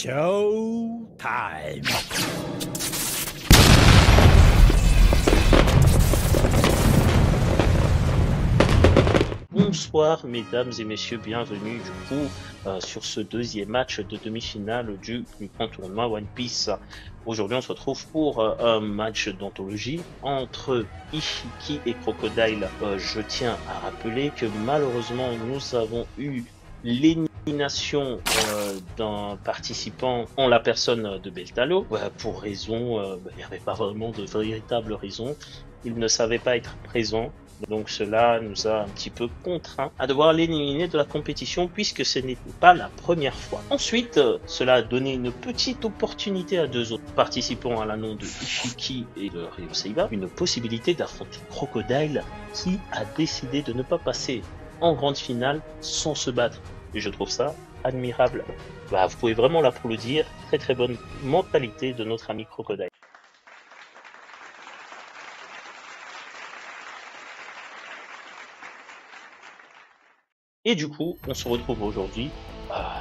Show time. Bonsoir mesdames et messieurs, bienvenue du coup sur ce deuxième match de demi-finale du plus grand tournoi One Piece. Aujourd'hui on se retrouve pour un match d'anthologie entre Ishiki et Crocodile. Je tiens à rappeler que malheureusement nous avons eu l'élimination d'un participant en la personne de Beltalo. Pour raison, il n'y avait pas vraiment de véritable raison. Il ne savait pas être présent. Donc cela nous a un petit peu contraints à devoir l'éliminer de la compétition puisque ce n'était pas la première fois. Ensuite, cela a donné une petite opportunité à deux autres participants à la nom de Ishiki et de Ryoseiba, une possibilité d'affronter Crocodile qui a décidé de ne pas passer en grande finale sans se battre. Et je trouve ça admirable. Vous pouvez vraiment l'applaudir, très bonne mentalité de notre ami Crocodile. Et du coup, on se retrouve aujourd'hui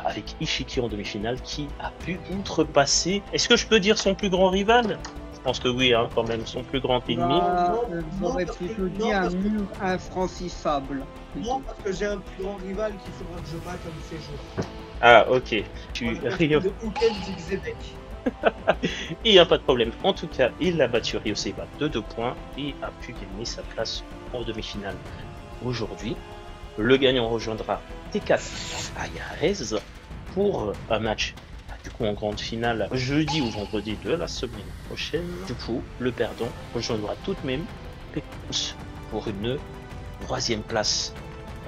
avec Ishiki en demi-finale qui a pu outrepasser, est-ce que je peux dire son plus grand rival? Je pense que oui, hein, quand même, son plus grand ennemi. J'aurais plutôt dit un mur infranchissable. Non, parce que j'ai un plus grand rival qu'il faudra que je batte un de ces jours. Ah, ok. De Uken Zigzebek. Il n'y a pas de problème. En tout cas, il a battu Ryoseiba de 2 points et a pu gagner sa place en demi-finale. Aujourd'hui, le gagnant rejoindra T4 à Yarez pour un match du coup en grande finale jeudi ou vendredi de la semaine prochaine. Du coup, le perdant rejoindra tout de même Pécos pour une 3e place.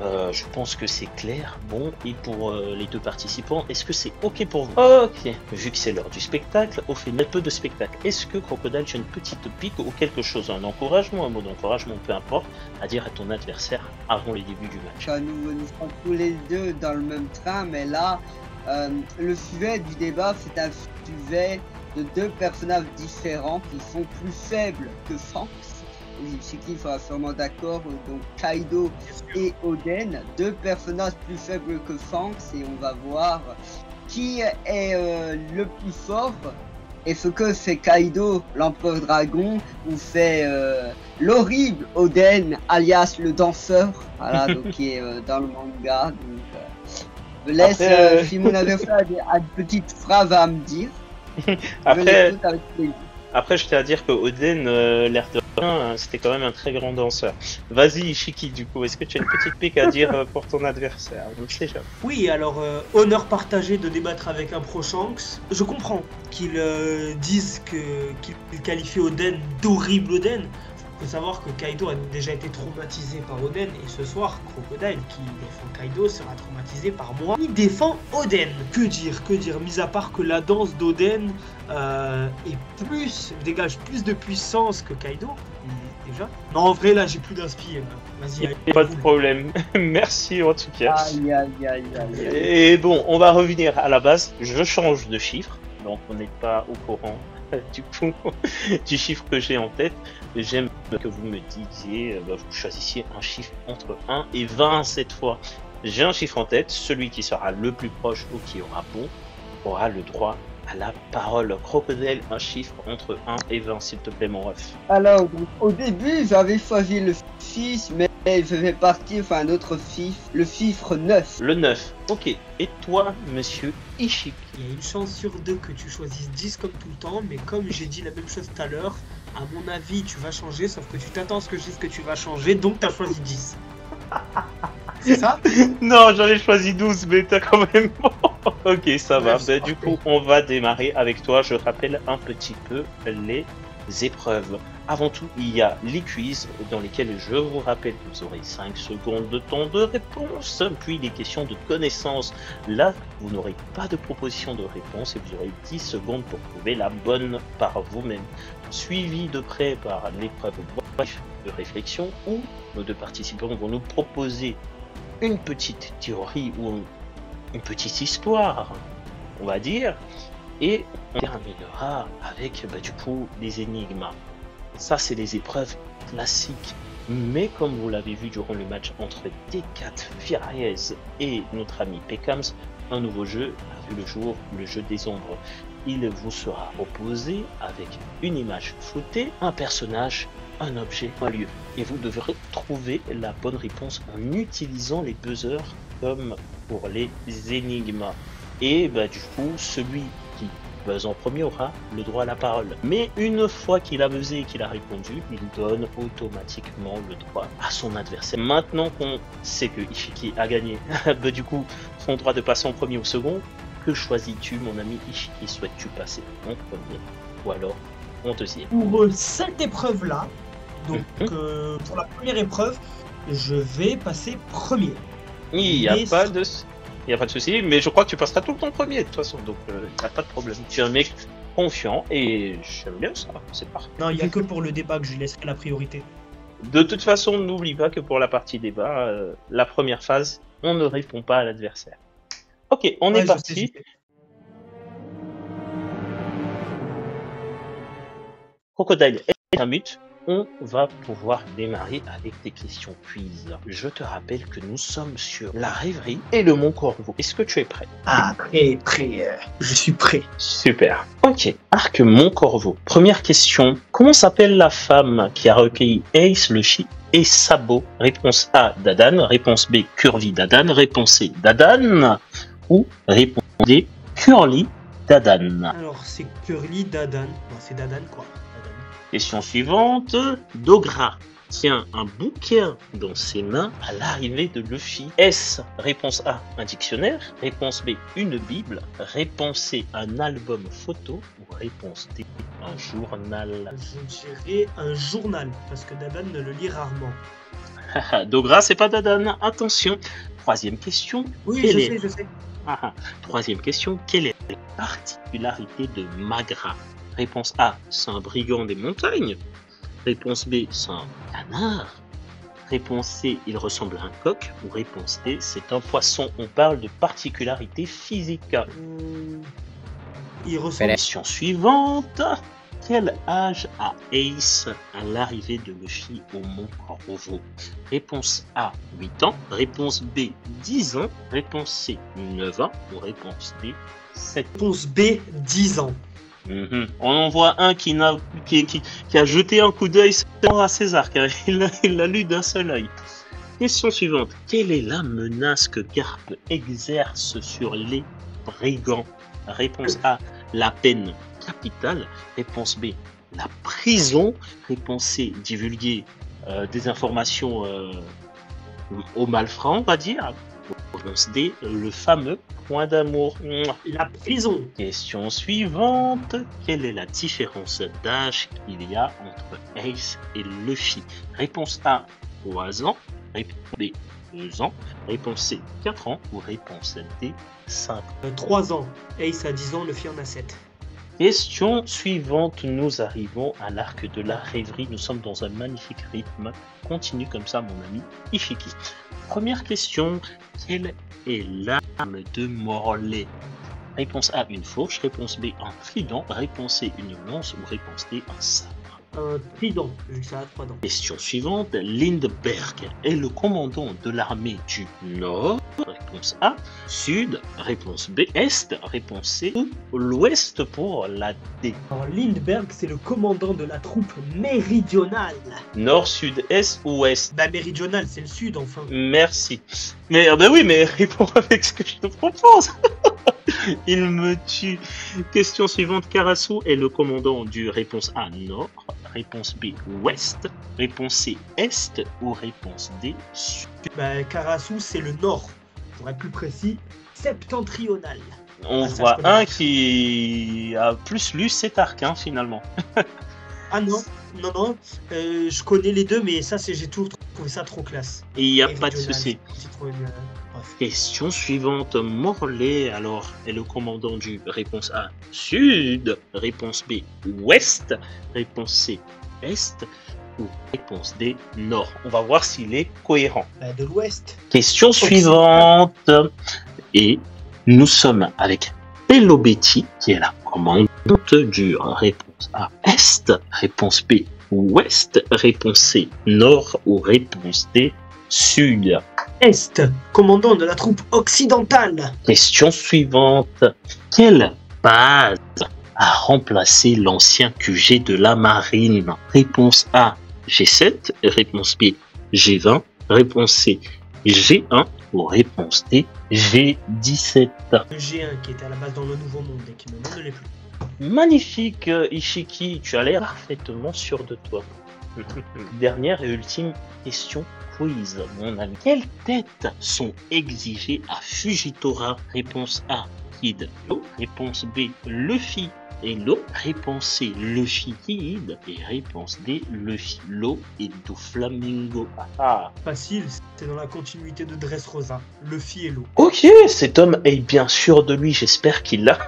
Je pense que c'est clair. Bon, et pour les deux participants, est-ce que c'est ok pour vous? Ok, vu que c'est l'heure du spectacle, on fait un peu de spectacle. Est-ce que Crocodile, tu as une petite pique ou quelque chose, un encouragement, un mot d'encouragement, peu importe, à dire à ton adversaire avant le début du match? Nous sommes tous les deux dans le même train, mais là, le sujet du débat, c'est un sujet de deux personnages différents qui sont plus faibles que Shanks. Ishiki sera sûrement d'accord, donc Kaido et Oden, deux personnages plus faibles que Shanks, et on va voir qui est le plus fort. Et ce que fait Kaido, l'empereur dragon, ou fait l'horrible Oden, alias le danseur, voilà, donc qui est dans le manga. Donc, je laisse si mon adversaire a une petite phrase à me dire. Après, je tiens à dire que Oden, l'air de rien, c'était quand même un très grand danseur. Vas-y, Ishiki, du coup, est-ce que tu as une petite pique à dire pour ton adversaire? Je ne sais jamais. Oui, alors, honneur partagé de débattre avec un pro Shanks. Je comprends qu'ils disent qu'ils qualifient Oden d'horrible Oden. Il faut savoir que Kaido a déjà été traumatisé par Oden, et ce soir, Crocodile, qui défend Kaido, sera traumatisé par moi. Il défend Oden. Que dire, mis à part que la danse d'Oden dégage plus de puissance que Kaido, déjà. Non, en vrai, là, j'ai plus d'inspiration. Vas-y. Pas de problème. Merci en tout cas. Aïe. Et bon, on va revenir à la base. Je change de chiffre, donc on n'est pas au courant du coup du chiffre que j'ai en tête. J'aime que vous me disiez, vous choisissiez un chiffre entre 1 et 20 cette fois. J'ai un chiffre en tête, celui qui sera le plus proche ou qui aura bon aura le droit à la parole. Crocodile, un chiffre entre 1 et 20 s'il te plaît mon ref. Alors, donc, au début, j'avais choisi le 6, mais je vais partir sur un autre chiffre, le chiffre 9. Le 9, ok. Et toi, monsieur Ishiki? Il y a une chance sur 2 que tu choisisses 10 comme tout le temps, mais comme j'ai dit la même chose tout à l'heure, à mon avis, tu vas changer, sauf que tu t'attends à ce que je dise que tu vas changer, donc tu as choisi 10. C'est ça? Non, j'en ai choisi 12, mais t'as quand même... Ok, ça va. Du coup, on va démarrer avec toi. Je rappelle un petit peu les épreuves. Avant tout, il y a les quiz dans lesquels je vous rappelle que vous aurez 5 secondes de temps de réponse, puis les questions de connaissance. Là, vous n'aurez pas de proposition de réponse et vous aurez 10 secondes pour trouver la bonne par vous-même. Suivi de près par l'épreuve de réflexion où nos deux participants vont nous proposer une petite théorie ou une petite histoire, on va dire, et on terminera avec du coup les énigmes. Ça, c'est les épreuves classiques. Mais comme vous l'avez vu durant le match entre T4 Firaez et notre ami Pekams, un nouveau jeu a vu le jour, le jeu des ombres. Il vous sera opposé avec une image floutée, un personnage, un objet, un lieu. Et vous devrez trouver la bonne réponse en utilisant les buzzers comme pour les énigmes. Et du coup, celui qui buzz en premier aura le droit à la parole. Mais une fois qu'il a buzzé et qu'il a répondu, il donne automatiquement le droit à son adversaire. Maintenant qu'on sait que Ishiki a gagné, du coup, son droit de passer en premier ou second, que choisis-tu, mon ami Ishiki? Souhaites-tu passer en premier ou alors en deuxième? Pour cette épreuve-là, donc pour la première épreuve, je vais passer premier. Il n'y a pas de souci, mais je crois que tu passeras tout le temps premier de toute façon, donc il n'y a pas de problème. Tu es un mec confiant et j'aime bien ça, c'est parfait. Non, il n'y a que pour le débat que je laisserai la priorité. De toute façon, n'oublie pas que pour la partie débat, la première phase, on ne répond pas à l'adversaire. Ok, on est parti. Crocodile et Tamut, on va pouvoir démarrer avec des questions quiz. Je te rappelle que nous sommes sur la rêverie et le Mont Corvo. Est-ce que tu es prêt? Ah, prêt. Je suis prêt. Super. Ok, Arc Mont Corvo. Première question. Comment s'appelle la femme qui a recueilli Ace, Luffy et Sabo? Réponse A, Dadan. Réponse B, Curly Dadan. Réponse C, Dadan. Ou réponse D, Curly Dadan. Alors, c'est Curly Dadan. Non, c'est Dadan, quoi. Dadan. Question suivante. Dogra tient un bouquin dans ses mains à l'arrivée de Luffy. Est-ce, réponse A, un dictionnaire? Réponse B, une bible? Réponse C, un album photo? Ou réponse D, un journal? Je dirais un journal, parce que Dadan ne le lit rarement. Dogra, c'est pas Dadan. Attention. Troisième question. Oui, je sais. Troisième question. Quelle est la particularité de Magra? Réponse A, c'est un brigand des montagnes. Réponse B, c'est un canard. Réponse C, il ressemble à un coq. Ou réponse D, c'est un poisson. On parle de particularité physique. Il ressemble... Question suivante. Quel âge a Ace à l'arrivée de Luffy au Mont Corvo? Réponse A, 8 ans. Réponse B, 10 ans. Réponse C, 9 ans. Ou réponse D, 7 ans. Réponse B, 10 ans. On en voit un qui a jeté un coup d'œil à César, car il l'a lu d'un seul œil. Question suivante. Quelle est la menace que Garp exerce sur les brigands? Réponse A, la peine capitale. Réponse B, la prison. Réponse C, divulguer des informations aux malfrats, on va dire. Réponse D, le fameux point d'amour. La prison. Question suivante. Quelle est la différence d'âge qu'il y a entre Ace et Luffy? Réponse A, 3 ans. Réponse B, 2 ans. Réponse C, 4 ans. Ou réponse D, 5 ans. 3 ans. Ace a 10 ans, Luffy en a 7. Question suivante, nous arrivons à l'arc de la rêverie. Nous sommes dans un magnifique rythme. Continue comme ça, mon ami Ishiki. Première question, quelle est l'arme de Morlaix? Réponse A, une fourche. Réponse B, un trident. Réponse C, une lance. Ou réponse D, un sabre. Un trident, vu que ça a 3 dents. Question suivante, Lindbergh est le commandant de l'armée du Nord. Réponse A, Sud. Réponse B, Est. Réponse C, ou l'Ouest pour la D. Alors, Lindbergh, c'est le commandant de la troupe méridionale. Nord, Sud, Est ou Ouest? Méridionale, c'est le Sud, enfin. Merci. Mais oui, mais réponds avec ce que je te propose. Il me tue. Question suivante, Karasu est le commandant du réponse A, Nord. Réponse B, Ouest. Réponse C, Est. Ou réponse D, Sud. Karasu, c'est le Nord. Pour être plus précis, septentrional. On voit un qui a plus lu cet arc, finalement. Ah non, je connais les deux, mais ça, j'ai toujours trouvé ça trop classe. Et il n'y a pas de souci. Question suivante, Morlaix, alors, est le commandant du réponse A, Sud, réponse B, Ouest, réponse C, Est, ou réponse D, Nord. On va voir s'il est cohérent. De l'Ouest. Question suivante, et nous sommes avec Hello Betty, qui est la commandante du réponse A, Est, réponse B, Ouest, réponse C, Nord, ou réponse D, Sud. Est, commandant de la troupe occidentale. Question suivante. Quelle base a remplacé l'ancien QG de la marine? Réponse A, G7. Réponse B, G20. Réponse C, G1. Ou réponse D, G17. Le G1 qui était à la base dans le Nouveau Monde et qui maintenant ne l'est plus. Magnifique, Ishiki, tu as l'air parfaitement sûr de toi. Dernière et ultime question quiz, mon ami. Quelles têtes sont exigées à Fujitora? Réponse A, Kid Lo. Réponse B, Luffy et Lo. Réponse C, Luffy Kid. Et réponse D, Luffy Lo et Doflamingo. Ah. Facile, c'est dans la continuité de Dressrosa, Luffy et Lo. Ok, cet homme est bien sûr de lui, j'espère qu'il l'a.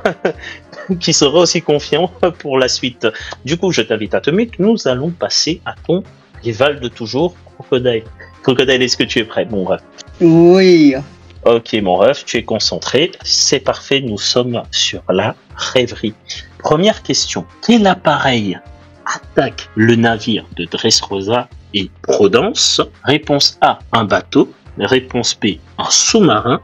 Qui sera aussi confiant pour la suite. Du coup, je t'invite à te mettre. Nous allons passer à ton rival de toujours, Crocodile. Crocodile, est-ce que tu es prêt, mon ref? Oui. Ok, mon ref, tu es concentré. C'est parfait, nous sommes sur la rêverie. Première question. Quel appareil attaque le navire de Dressrosa et Prodence? Réponse A, un bateau. Réponse B, un sous-marin.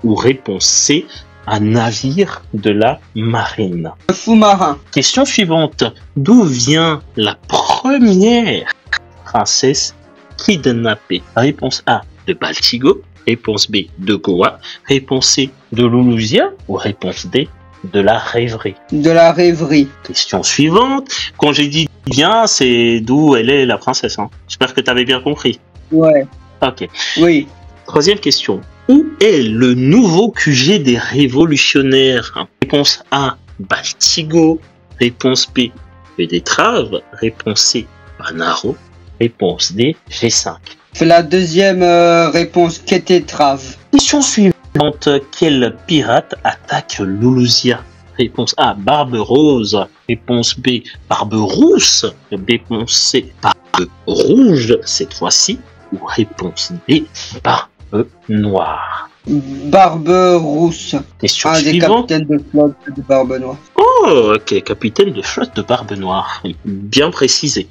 Ou réponse C, un navire de la marine. Un sous-marin. Question suivante. D'où vient la première princesse kidnappée? Réponse A, de Baltigo. Réponse B, de Goa. Réponse C, de Lulusia. Ou réponse D, de la rêverie. De la rêverie. Question suivante. Quand j'ai dit bien, c'est d'où elle est la princesse. Hein. J'espère que tu avais bien compris. Ouais. Ok. Oui. Troisième question. Où est le nouveau QG des révolutionnaires? Réponse A, Baltigo. Réponse B, Betrave. Réponse C, Panaro. Réponse D, G5. C'est la deuxième réponse qui était trave. Question suivante. Quel pirate attaque Lulusia? Réponse A, Barbe Rose. Réponse B, Barbe Rousse. Réponse C, Barbe Rouge cette fois-ci. Ou réponse D, Barbe Noire. Barbe Rousse. Question Un des suivante. capitaines de flotte de Barbe Noire. Oh, ok, capitaine de flotte de Barbe Noire. Bien précisé.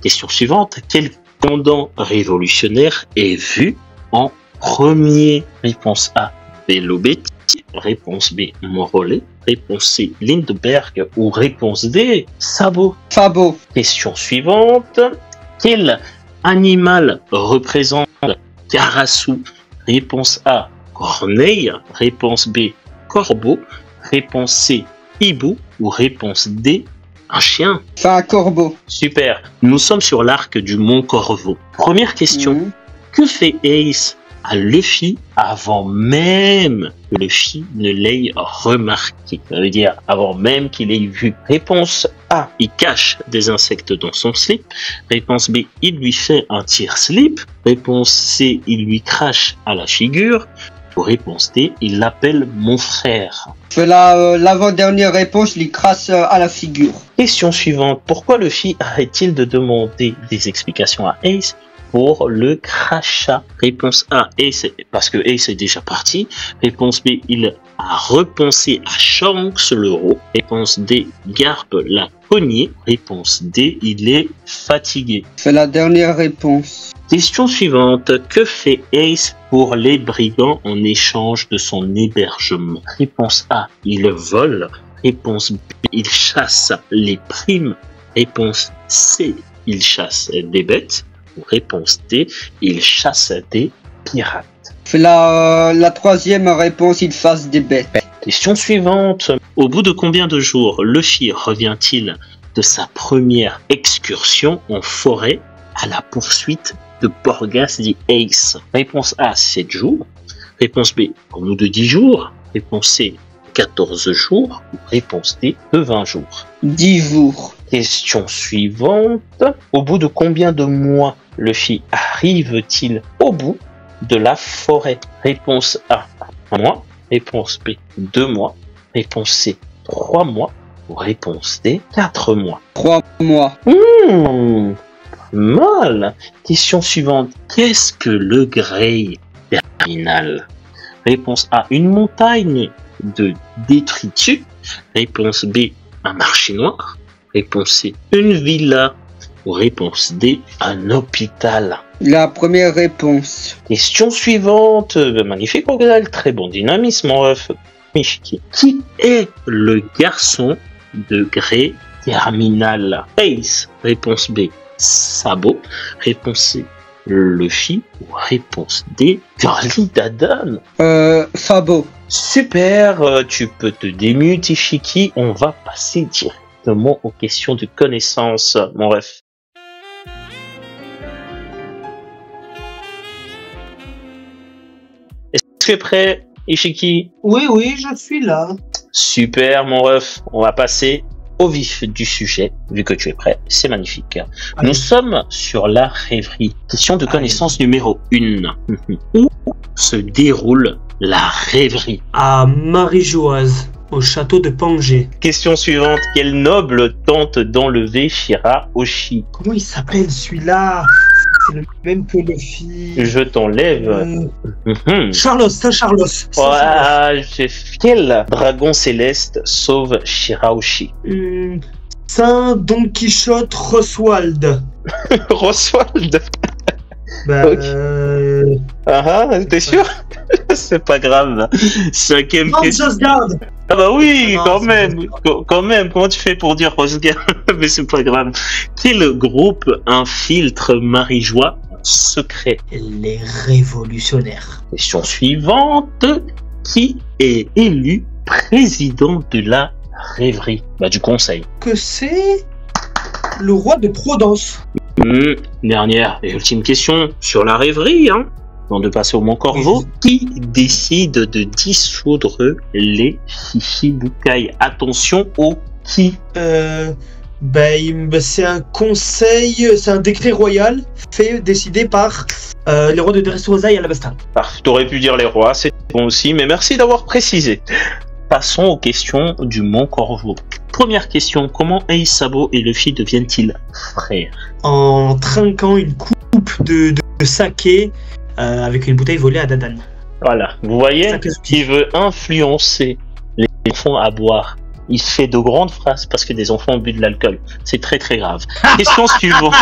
Question suivante. Quel commandant révolutionnaire est vu en premier? Réponse A, Belobetti. Réponse B, Morollet. Réponse C, Lindbergh. Ou réponse D, Sabot. Fabo. Question suivante. Quel animal représente Karasu? Réponse A, corneille. Réponse B, corbeau. Réponse C, hibou. Ou réponse D, un chien. C'est un corbeau. Super. Nous sommes sur l'arc du Mont Corvo. Première question. Mhm. Que fait Ace à Luffy avant même que Luffy ne l'ait remarqué? Ça veut dire avant même qu'il ait vu. Réponse A, il cache des insectes dans son slip. Réponse B, il lui fait un tir slip. Réponse C, il lui crache à la figure. Ou réponse D, il l'appelle mon frère. C'est l'avant-dernière réponse, il crasse à la figure. Question suivante. Pourquoi Luffy arrête-t-il de demander des explications à Ace pour le crachat? Réponse A, Ace, parce que Ace est déjà parti. Réponse B, il a repensé à Shanks le héros. Réponse D, Garp l'a cogné. Réponse D, il est fatigué. C'est la dernière réponse. Question suivante. Que fait Ace pour les brigands en échange de son hébergement? Réponse A, il vole. Réponse B, il chasse les primes. Réponse C, il chasse des bêtes. Ou réponse D, il chasse des pirates. C'est la troisième réponse, il fasse des bêtes. Question suivante. Au bout de combien de jours Luffy revient-il de sa première excursion en forêt à la poursuite de Porgas dit Ace? Réponse A, 7 jours. Réponse B, au bout de 10 jours. Réponse C, 14 jours. Ou réponse D, de 20 jours. 10 jours. Question suivante. Au bout de combien de mois Luffy arrive-t-il au bout de la forêt? Réponse A, 1 mois. Réponse B, 2 mois. Réponse C, 3 mois. Ou réponse D, 4 mois. 3 mois. Mal. Question suivante. Qu'est-ce que le Grey Terminal? Réponse A, une montagne de détritus. Réponse B, un marché noir. Réponse C, une villa. ou réponse D, un hôpital? La première réponse. Question suivante. Magnifique Crocodile, très bon dynamisme mon ref. Mishiki. Qui est le garçon de gré terminal? Ace, réponse B, Sabo, réponse C, Luffy, ou réponse D, Girly Dadan? Sabo. Super, tu peux te démute Ishiki, on va passer directement aux questions de connaissance, mon ref. Est-ce que tu es prêt, Ishiki? Oui, je suis là. Super, mon ref, on va passer au vif du sujet, vu que tu es prêt, c'est magnifique. Allez. Nous sommes sur la rêverie. Question de connaissance numéro 1. Où se déroule la rêverie? À Marie-Joise, au château de Pangé. Question suivante. Quel noble tente d'enlever Shirahoshi? Comment il s'appelle celui-là? C'est le même que Luffy. Je t'enlève. Charlos, Saint-Charlos. Quel dragon céleste sauve Shirahoshi? Saint Don Quichotte Roswald. Roswald. Bah, T'es sûr? C'est pas grave. Cinquième question. Rosgard. Ah bah oui, Non, quand même. Comment tu fais pour dire Rosgard? Mais c'est pas grave. Quel groupe infiltre Marie-Joie en secret? Les révolutionnaires. Question suivante. Qui est élu président de la rêverie? Bah du conseil. Que c'est le roi de Provence. Dernière et ultime question sur la rêverie, hein. Avant de passer au Mont Corvo, qui décide de dissoudre les Shichibukai? Attention au qui. C'est un conseil, c'est un décret royal décidé par les rois de Dressrosa et Alabasta. T'aurais pu dire les rois, c'est bon aussi, mais merci d'avoir précisé. Passons aux questions du Mont Corvo. Première question, comment Ace, Sabo et Luffy deviennent-ils frères? En trinquant une coupe de saké avec une bouteille volée à Dadan. Voilà, vous voyez, qui veut influencer les enfants à boire. Il fait de grandes phrases parce que des enfants ont bu de l'alcool. C'est très très grave. Question suivante.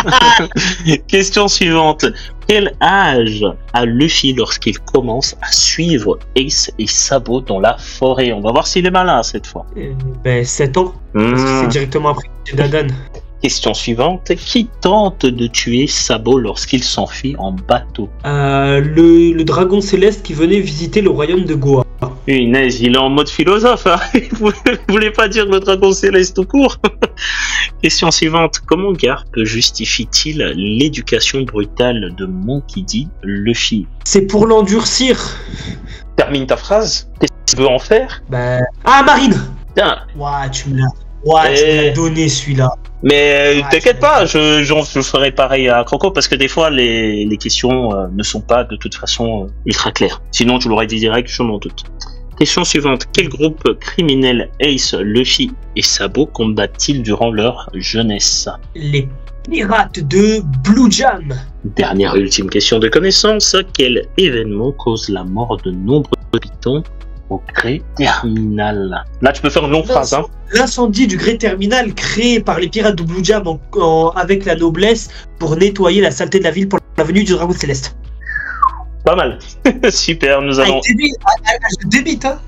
Question suivante. Quel âge a Luffy lorsqu'il commence à suivre Ace et Sabo dans la forêt? On va voir s'il est malin cette fois. 7 ans. Parce que c'est directement après Dadan. Question suivante. Qui tente de tuer Sabo lorsqu'il s'enfuit en bateau? Le dragon céleste qui venait visiter le royaume de Goa. Punaise, il est en mode philosophe, hein. Il voulait pas dire le dragon céleste tout court. Question suivante. Comment Garp justifie-t-il l'éducation brutale de Monkey D. Luffy? C'est pour l'endurcir. Termine ta phrase. Qu'est-ce que tu veux en faire? Marine. Tiens. Ouah, tu me l'as donné celui-là. Mais t'inquiète pas, je ferai pareil à Croco parce que des fois les questions ne sont pas de toute façon ultra claires. Sinon tu l'aurais dit direct, je m'en doute. Question suivante. Quel groupe criminel Ace, Luffy et Sabo combattent-ils durant leur jeunesse? Les pirates de Blue Jam. Dernière et ultime question de connaissance. Quel événement cause la mort de nombreux habitants au gré terminal? Là, tu peux faire une longue phrase. Hein. L'incendie du gré terminal créé par les pirates de Blue Jam avec la noblesse pour nettoyer la saleté de la ville pour la venue du dragon céleste. Pas mal. Super, nous allons... Je débite, hein.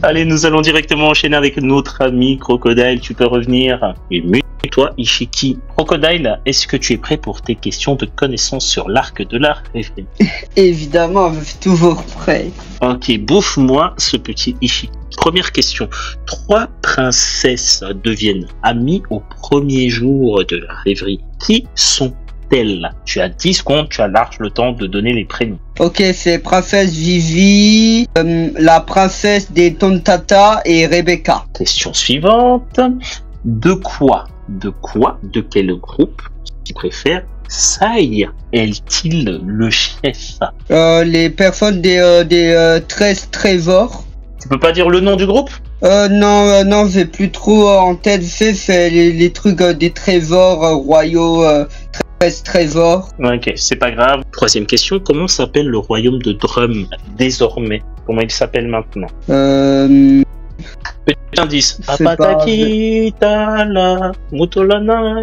Allez, nous allons directement enchaîner avec notre ami Crocodile. Tu peux revenir. Et mute-toi, Ishiki. Crocodile, est-ce que tu es prêt pour tes questions de connaissance sur l'arc de la rêverie? Évidemment, je suis toujours prêt. Ok, bouffe-moi ce petit Ishiki. Première question. 3 princesses deviennent amies au premier jour de la rêverie. Qui sont-elles? Tu as 10 secondes, tu as large le temps de donner les prénoms. Ok, c'est princesse Vivi, la princesse des Tontata et Rebecca. Question suivante. De quel groupe qui préfère Sai est-il le chef? Les personnes des 13 trésors. Tu peux pas dire le nom du groupe? Non, j'ai plus trop en tête. C'est les trucs des trésors royaux, 13 trésors. Ok, c'est pas grave. Troisième question, comment s'appelle le royaume de Drum désormais? Comment il s'appelle maintenant? Petit indice. Apatakitala, Mutolana.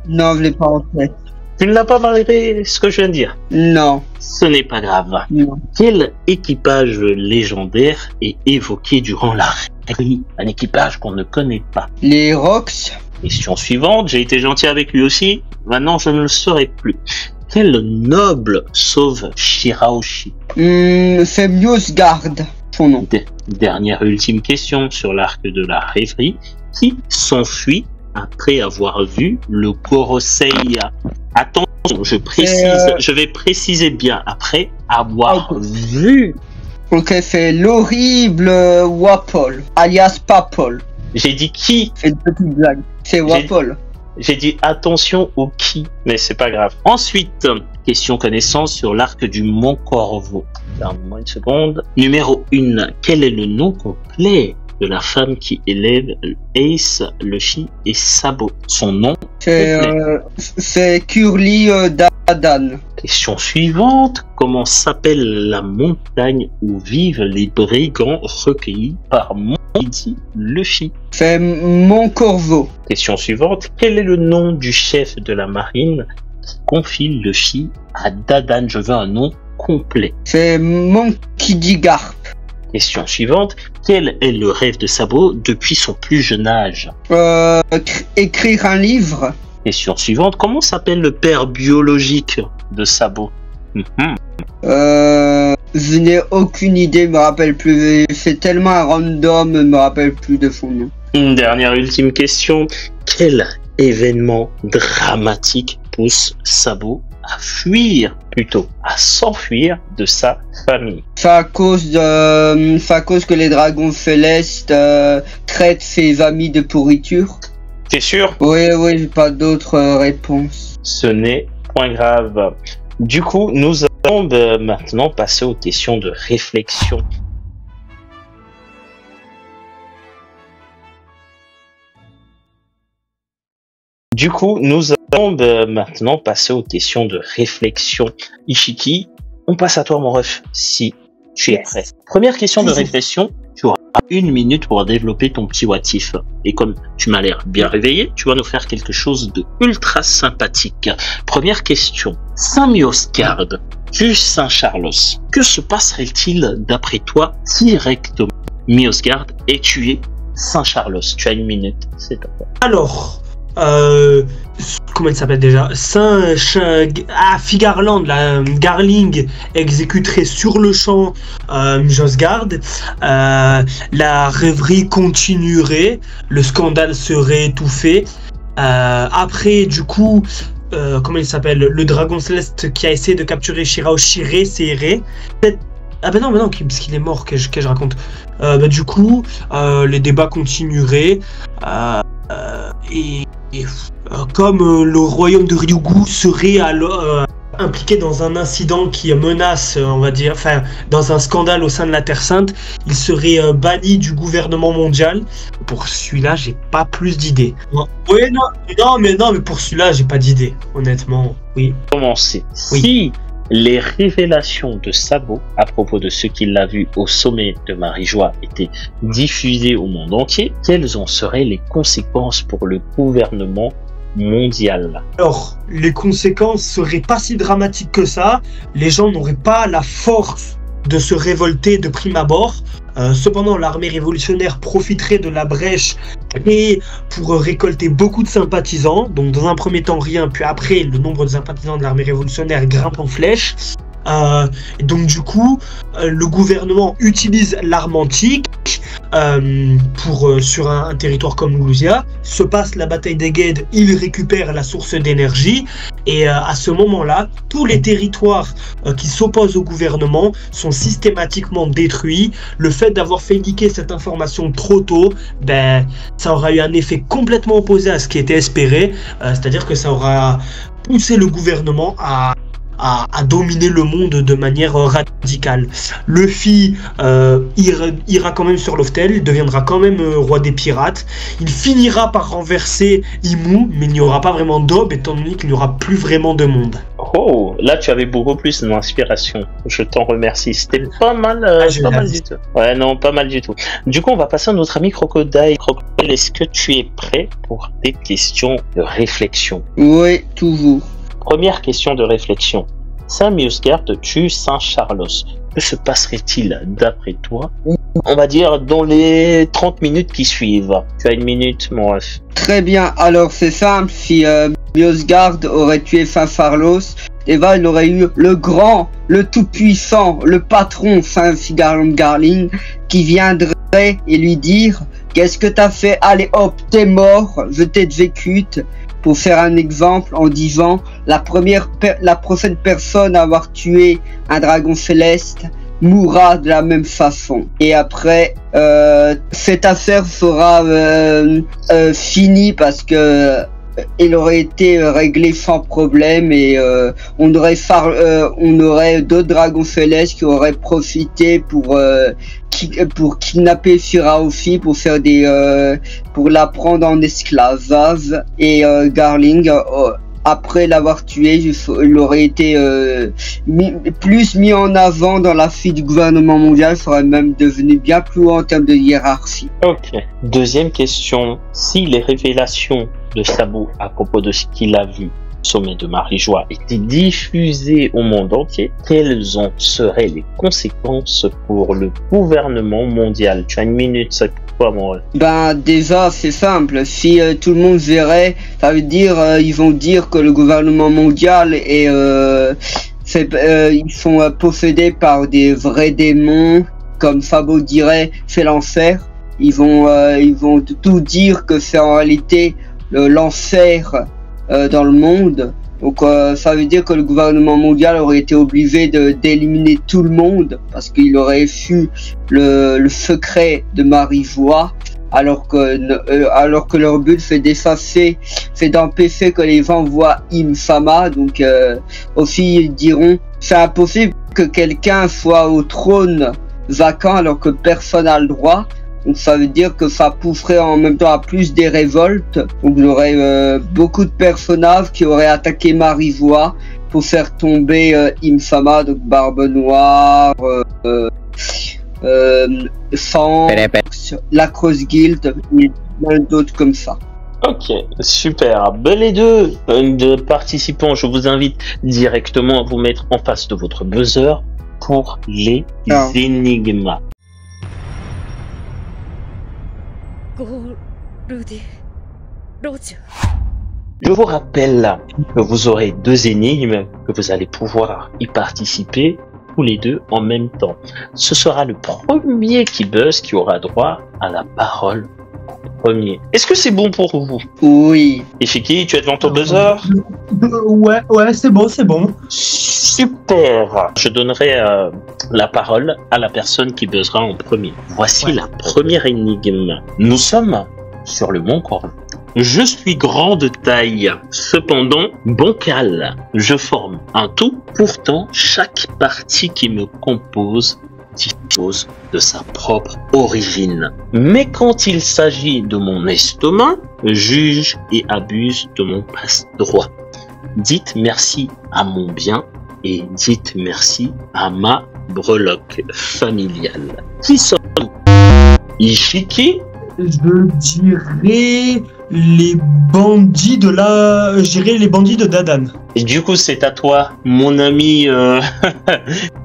Non, je l'ai pas en tête. Tu ne l'as pas malgré ce que je viens de dire. Non. Ce n'est pas grave. Non. Quel équipage légendaire est évoqué durant la rêverie? Un équipage qu'on ne connaît pas. Les Rox. Question suivante, j'ai été gentil avec lui aussi, maintenant je ne le serai plus. Quel noble sauve Shirahoshi? C'est Miosgard, son nom. Dernière et ultime question sur l'arc de la rêverie. Qui s'enfuit après avoir vu le Gorosei? Attention, je vais préciser bien, après avoir vu. Ok, c'est l'horrible Wapol, alias Papol. J'ai dit qui? C'est une petite blague. C'est Wapol. J'ai dit attention au qui, mais c'est pas grave. Ensuite, question connaissance sur l'arc du Mont Corvo. Donne-moi une seconde. Numéro 1. Quel est le nom complet de la femme qui élève Ace, Luffy et Sabo? Son nom c'est Curly Dadan. Question suivante. Comment s'appelle la montagne où vivent les brigands recueillis par Monty Luffy? C'est Mont Corvo. Question suivante. Quel est le nom du chef de la marine qui confie Luffy à Dadan? Je veux un nom complet. C'est Monkey D. Garp. Question suivante. Quel est le rêve de Sabo depuis son plus jeune âge? Écrire un livre. Question suivante. Comment s'appelle le père biologique de Sabo? Je n'ai aucune idée, je me rappelle plus. C'est tellement un random, je me rappelle plus de son nom. Une dernière ultime question. Quel événement dramatique pousse Sabo à fuir, plutôt à s'enfuir de sa famille? C'est à cause que les dragons célestes traitent ses amis de pourriture. T'es sûr? Oui, j'ai pas d'autres réponses. Ce n'est point grave. Du coup, nous allons maintenant passer aux questions de réflexion. Ishiki, on passe à toi, mon ref, si tu es prêt. Première question de réflexion, tu auras 1 minute pour développer ton petit what if. Et comme tu m'as l'air bien réveillé, tu vas nous faire quelque chose de ultra sympathique. Première question. Saint Miosgard, du Saint Charlos. Que se passerait-il d'après toi directement? Miosgard est tué, Saint Charlos. Tu as 1 minute, c'est à toi. Alors, comment il s'appelle déjà? Figarland, la Garling exécuterait sur le champ Miosgard. La rêverie continuerait, le scandale serait étouffé. Après, du coup, comment il s'appelle? Le dragon céleste qui a essayé de capturer Shirahoshi réessayerait. Ah bah non, parce qu'il est mort, que je raconte. Du coup, les débats continueraient. Comme le royaume de Ryugu serait impliqué dans un incident qui menace, on va dire, enfin, dans un scandale au sein de la Terre Sainte, il serait banni du gouvernement mondial. Pour celui-là, j'ai pas plus d'idées. Oui, mais pour celui-là, j'ai pas d'idées, honnêtement. Oui. Commencer. Oui. Si les révélations de Sabo à propos de ce qu'il a vu au sommet de Marijois étaient diffusées au monde entier, quelles en seraient les conséquences pour le gouvernement mondial? Alors, les conséquences seraient pas si dramatiques que ça. Les gens n'auraient pas la force de se révolter de prime abord. Cependant, l'armée révolutionnaire profiterait de la brèche et pour récolter beaucoup de sympathisants. Donc, dans un premier temps, rien, puis après, le nombre de sympathisants de l'armée révolutionnaire grimpe en flèche. Et donc, du coup, le gouvernement utilise l'arme antique sur un territoire comme Lousia. Se passe la bataille des Guedes, il récupère la source d'énergie. Et à ce moment-là, tous les territoires qui s'opposent au gouvernement sont systématiquement détruits. Le fait d'avoir fait liquer cette information trop tôt, ça aura eu un effet complètement opposé à ce qui était espéré. C'est-à-dire que ça aura poussé le gouvernement à dominer le monde de manière radicale. Luffy ira quand même sur Loftel, il deviendra quand même roi des pirates. Il finira par renverser Imu, mais il n'y aura pas vraiment d'Aube étant donné qu'il n'y aura plus vraiment de monde. Oh, là tu avais beaucoup plus d'inspiration. Je t'en remercie. C'était pas mal, pas mal du tout. Ouais, non, pas mal du tout. Du coup, on va passer à notre ami Crocodile. Crocodile, est-ce que tu es prêt pour des questions de réflexion? Oui, toujours. Première question de réflexion. Sam Yozgard tue Saint Charlos. Que se passerait-il d'après toi, on va dire, dans les 30 minutes qui suivent? Tu as une minute, mon ref. Très bien, alors c'est simple, si Yozgard aurait tué Saint Charlos, Eva il aurait eu le grand, le tout-puissant, le patron Saint Garling qui viendrait et lui dire « Qu'est-ce que t'as fait? Allez hop, t'es mort, je t'exécute » pour faire un exemple en disant la prochaine personne à avoir tué un dragon céleste mourra de la même façon. Et après, cette affaire sera finie parce que il aurait été réglé sans problème et on aurait d'autres dragons célestes qui auraient profité pour kidnapper Firaofi pour faire pour la prendre en esclavage et Garling après l'avoir tué, il aurait été plus mis en avant dans la fuite du gouvernement mondial, serait même devenu bien plus haut en termes de hiérarchie. Ok. Deuxième question. Si les révélations de Sabo à propos de ce qu'il a vu sommet de Marie-Joie étaient diffusées au monde entier, quelles en seraient les conséquences pour le gouvernement mondial? Tu as une minute, ça quoi, mon ref? Ben déjà c'est simple, si tout le monde verrait, ça veut dire ils vont dire que le gouvernement mondial est ils sont possédés par des vrais démons, comme Fabo dirait, c'est l'enfer. Ils vont tout dire que c'est en réalité l'enfer dans le monde. Donc ça veut dire que le gouvernement mondial aurait été obligé d'éliminer tout le monde parce qu'il aurait su le secret de Marie-Joie, alors que leur but c'est d'empêcher que les gens voient Im-Sama. Donc aussi ils diront c'est impossible que quelqu'un soit au trône vacant alors que personne n'a le droit. Donc ça veut dire que ça pousserait en même temps à plus des révoltes. Donc il y aurait beaucoup de personnages qui auraient attaqué Marie-Joie pour faire tomber Im-Sama, donc Barbe Noire, Fanx, la Cross Guild, et plein d'autres comme ça. Ok, super. Les deux de participants, je vous invite directement à vous mettre en face de votre buzzer pour les énigmes. Je vous rappelle que vous aurez deux énigmes, que vous allez pouvoir y participer tous les deux en même temps. Ce sera le premier qui buzz qui aura droit à la parole premier. Est-ce que c'est bon pour vous? Oui. Et Fiki, tu es devant ton buzzer? Ouais, c'est bon. Super. Je donnerai la parole à la personne qui buzzera en premier. Voici la première énigme. Nous sommes sur le mont Corne. Je suis grand de taille, cependant bancal. Je forme un tout. Pourtant, chaque partie qui me compose dispose de sa propre origine. Mais quand il s'agit de mon estomac, juge et abuse de mon passe-droit. Dites merci à mon bien et dites merci à ma breloque familiale. Qui sommes-nous? Ishiki? Je dirais les bandits de Dadan. Et du coup, c'est à toi, mon ami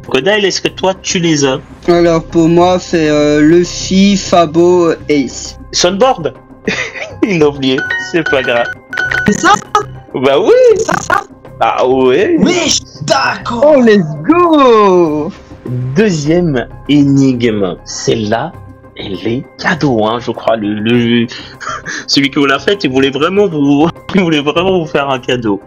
Crocodile, est-ce que toi, tu les as? Alors pour moi, c'est Luffy, Fabo, Ace. Sunboard? Il a oublié, c'est pas grave. C'est ça? Bah oui! Ça? Ah ouais! Oui, d'accord! Oh, let's go! Deuxième énigme, celle-là, elle est cadeau, hein, je crois. Celui qui vous l'a fait, il voulait vraiment vous faire un cadeau.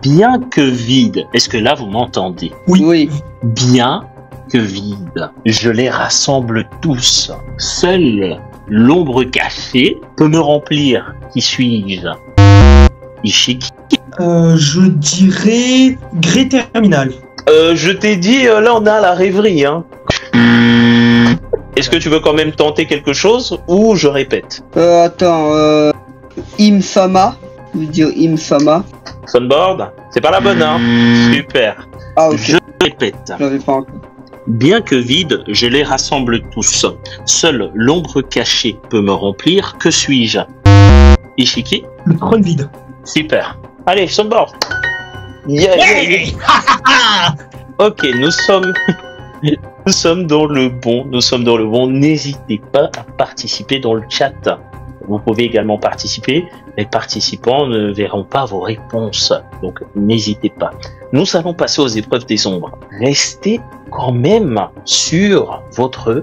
Bien que vide, est-ce que là vous m'entendez? Oui. Bien que vide, je les rassemble tous. Seule l'ombre cachée peut me remplir. Qui suis-je? Ishiki? Je dirais Gré Terminal. Je t'ai dit, là on a la rêverie, hein. Est-ce que tu veux quand même tenter quelque chose ou je répète? Attends, Im-Sama. Je veux dire Imfama. Sunboard, c'est pas la bonne, hein. Super. Ah, ok. Je répète. Je l'avais pas encore. Bien que vide, je les rassemble tous. Seule l'ombre cachée peut me remplir. Que suis-je? Ishiki? Le trône vide. Super. Allez, Sunboard. Yeah, yeah, yeah. Ok, nous sommes dans le bon. Nous sommes dans le bon. N'hésitez pas à participer dans le chat. Vous pouvez également participer. Les participants ne verront pas vos réponses. Donc, n'hésitez pas. Nous allons passer aux épreuves des ombres. Restez quand même sur votre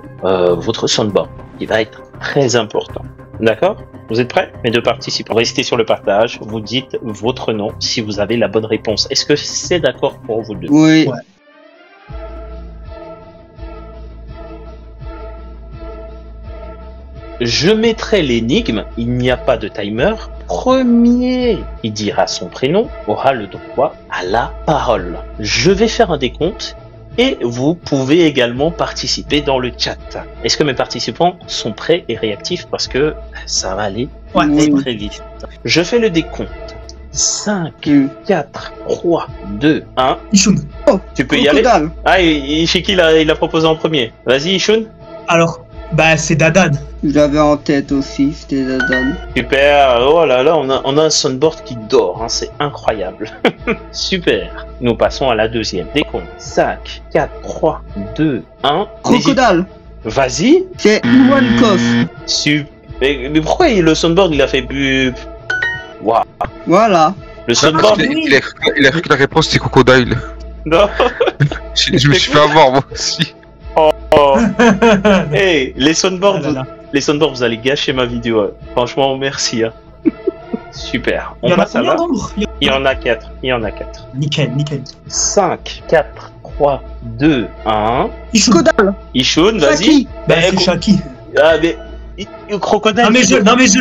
soundboard, qui va être très important. D'accord? Vous êtes prêts, mes deux participants? Restez sur le partage. Vous dites votre nom si vous avez la bonne réponse. Est-ce que c'est d'accord pour vous deux? Oui. Ouais. Je mettrai l'énigme, il n'y a pas de timer. Premier qui dira son prénom aura le droit à la parole. Je vais faire un décompte et vous pouvez également participer dans le chat. Est-ce que mes participants sont prêts et réactifs parce que ça va aller Ouais. très vite. Je fais le décompte. 5, 4, 3, 2, 1. Ishun. Tu peux y aller? Crocodile. Ah, Ishiki il a proposé en premier. Vas-y, Ishun. Alors, bah c'est Dadan. Je l'avais en tête aussi, c'était Dadan. Super, oh là là, on a un soundboard qui dort, hein, c'est incroyable. Super, nous passons à la deuxième. Décompte, 5, 4, 3, 2, 1. Crocodile. Vas-y. C'est Iwan Kof. Super. Mais pourquoi le soundboard il a fait bu? Waouh. Voilà. Le soundboard. Il a cru que la réponse c'était Crocodile. Non. Je me suis fait avoir moi aussi. Oh. Hey, les soundboards, Ah là là. les soundboards, vous allez gâcher ma vidéo. Franchement, merci. Hein. Super. Il y On en a passe à combien la. d'ombres? Il y en a 4. Il y en a 4. Nickel, nickel. 5, 4, 3, 2, 1. Ishun. Crocodile. Ishun, vas-y. Shaki. Bah Eh, c'est Shaki. Ah, mais. Crocodile. Non mais je...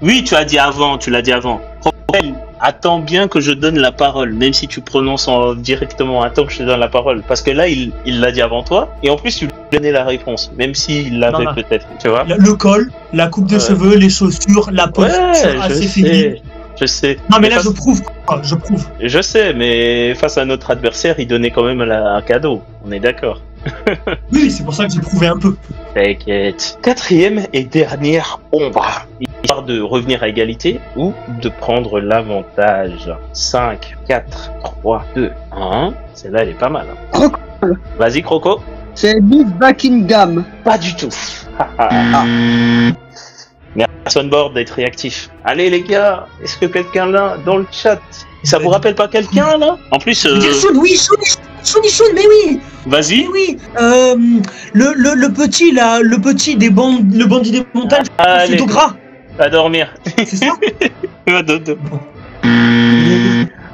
Oui, tu l'as dit avant. Crocodile, attends bien que je donne la parole, même si tu prononces directement. Attends que je te donne la parole. Parce que là, il l'a dit avant toi. Et en plus, tu lui donnais la réponse. Même s'il l'avait Non. peut-être. Tu vois? Le col, la coupe de Ouais. cheveux, les chaussures, la posture assez féminine. Je sais. Non mais là face- je prouve quoi, je prouve. Je sais, mais face à notre adversaire, il donnait quand même un cadeau. On est d'accord. Oui, c'est pour ça que j'ai prouvé un peu. T'inquiète. Quatrième et dernière ombre. Histoire de revenir à égalité ou de prendre l'avantage. 5, 4, 3, 2, 1. Celle-là, elle est pas mal. Hein. Crocodile. Vas-y, Croco. C'est Biff Buckingham. Pas du tout. Merci Sunboard d'être réactif. Allez les gars, est-ce que quelqu'un là dans le chat, ça vous rappelle pas quelqu'un là? En plus, Bien sûr, oui, Shun, mais oui, vas-y. mais oui. Le petit là, le petit des le bandit des montagnes, Allez, c'est gras, va dormir. c'est ça? Va dodo.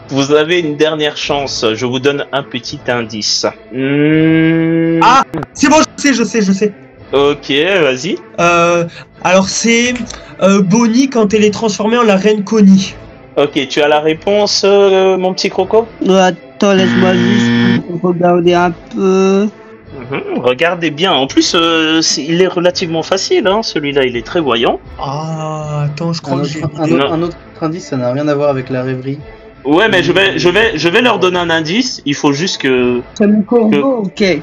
Vous avez une dernière chance. Je vous donne un petit indice. Ah, c'est bon, je sais. Ok, vas-y. Alors c'est Bonnie quand elle est transformée en la reine Connie. Ok, tu as la réponse, mon petit Croco? Attends, laisse-moi juste regarder un peu. Regardez bien. En plus, il est relativement facile. Hein. Celui-là, il est très voyant. Ah, attends, je crois que j'ai... Un autre indice, ça n'a rien à voir avec la rêverie. Ouais, mais je vais leur donner un indice. Il faut juste que... C'est mon corbeau, ok.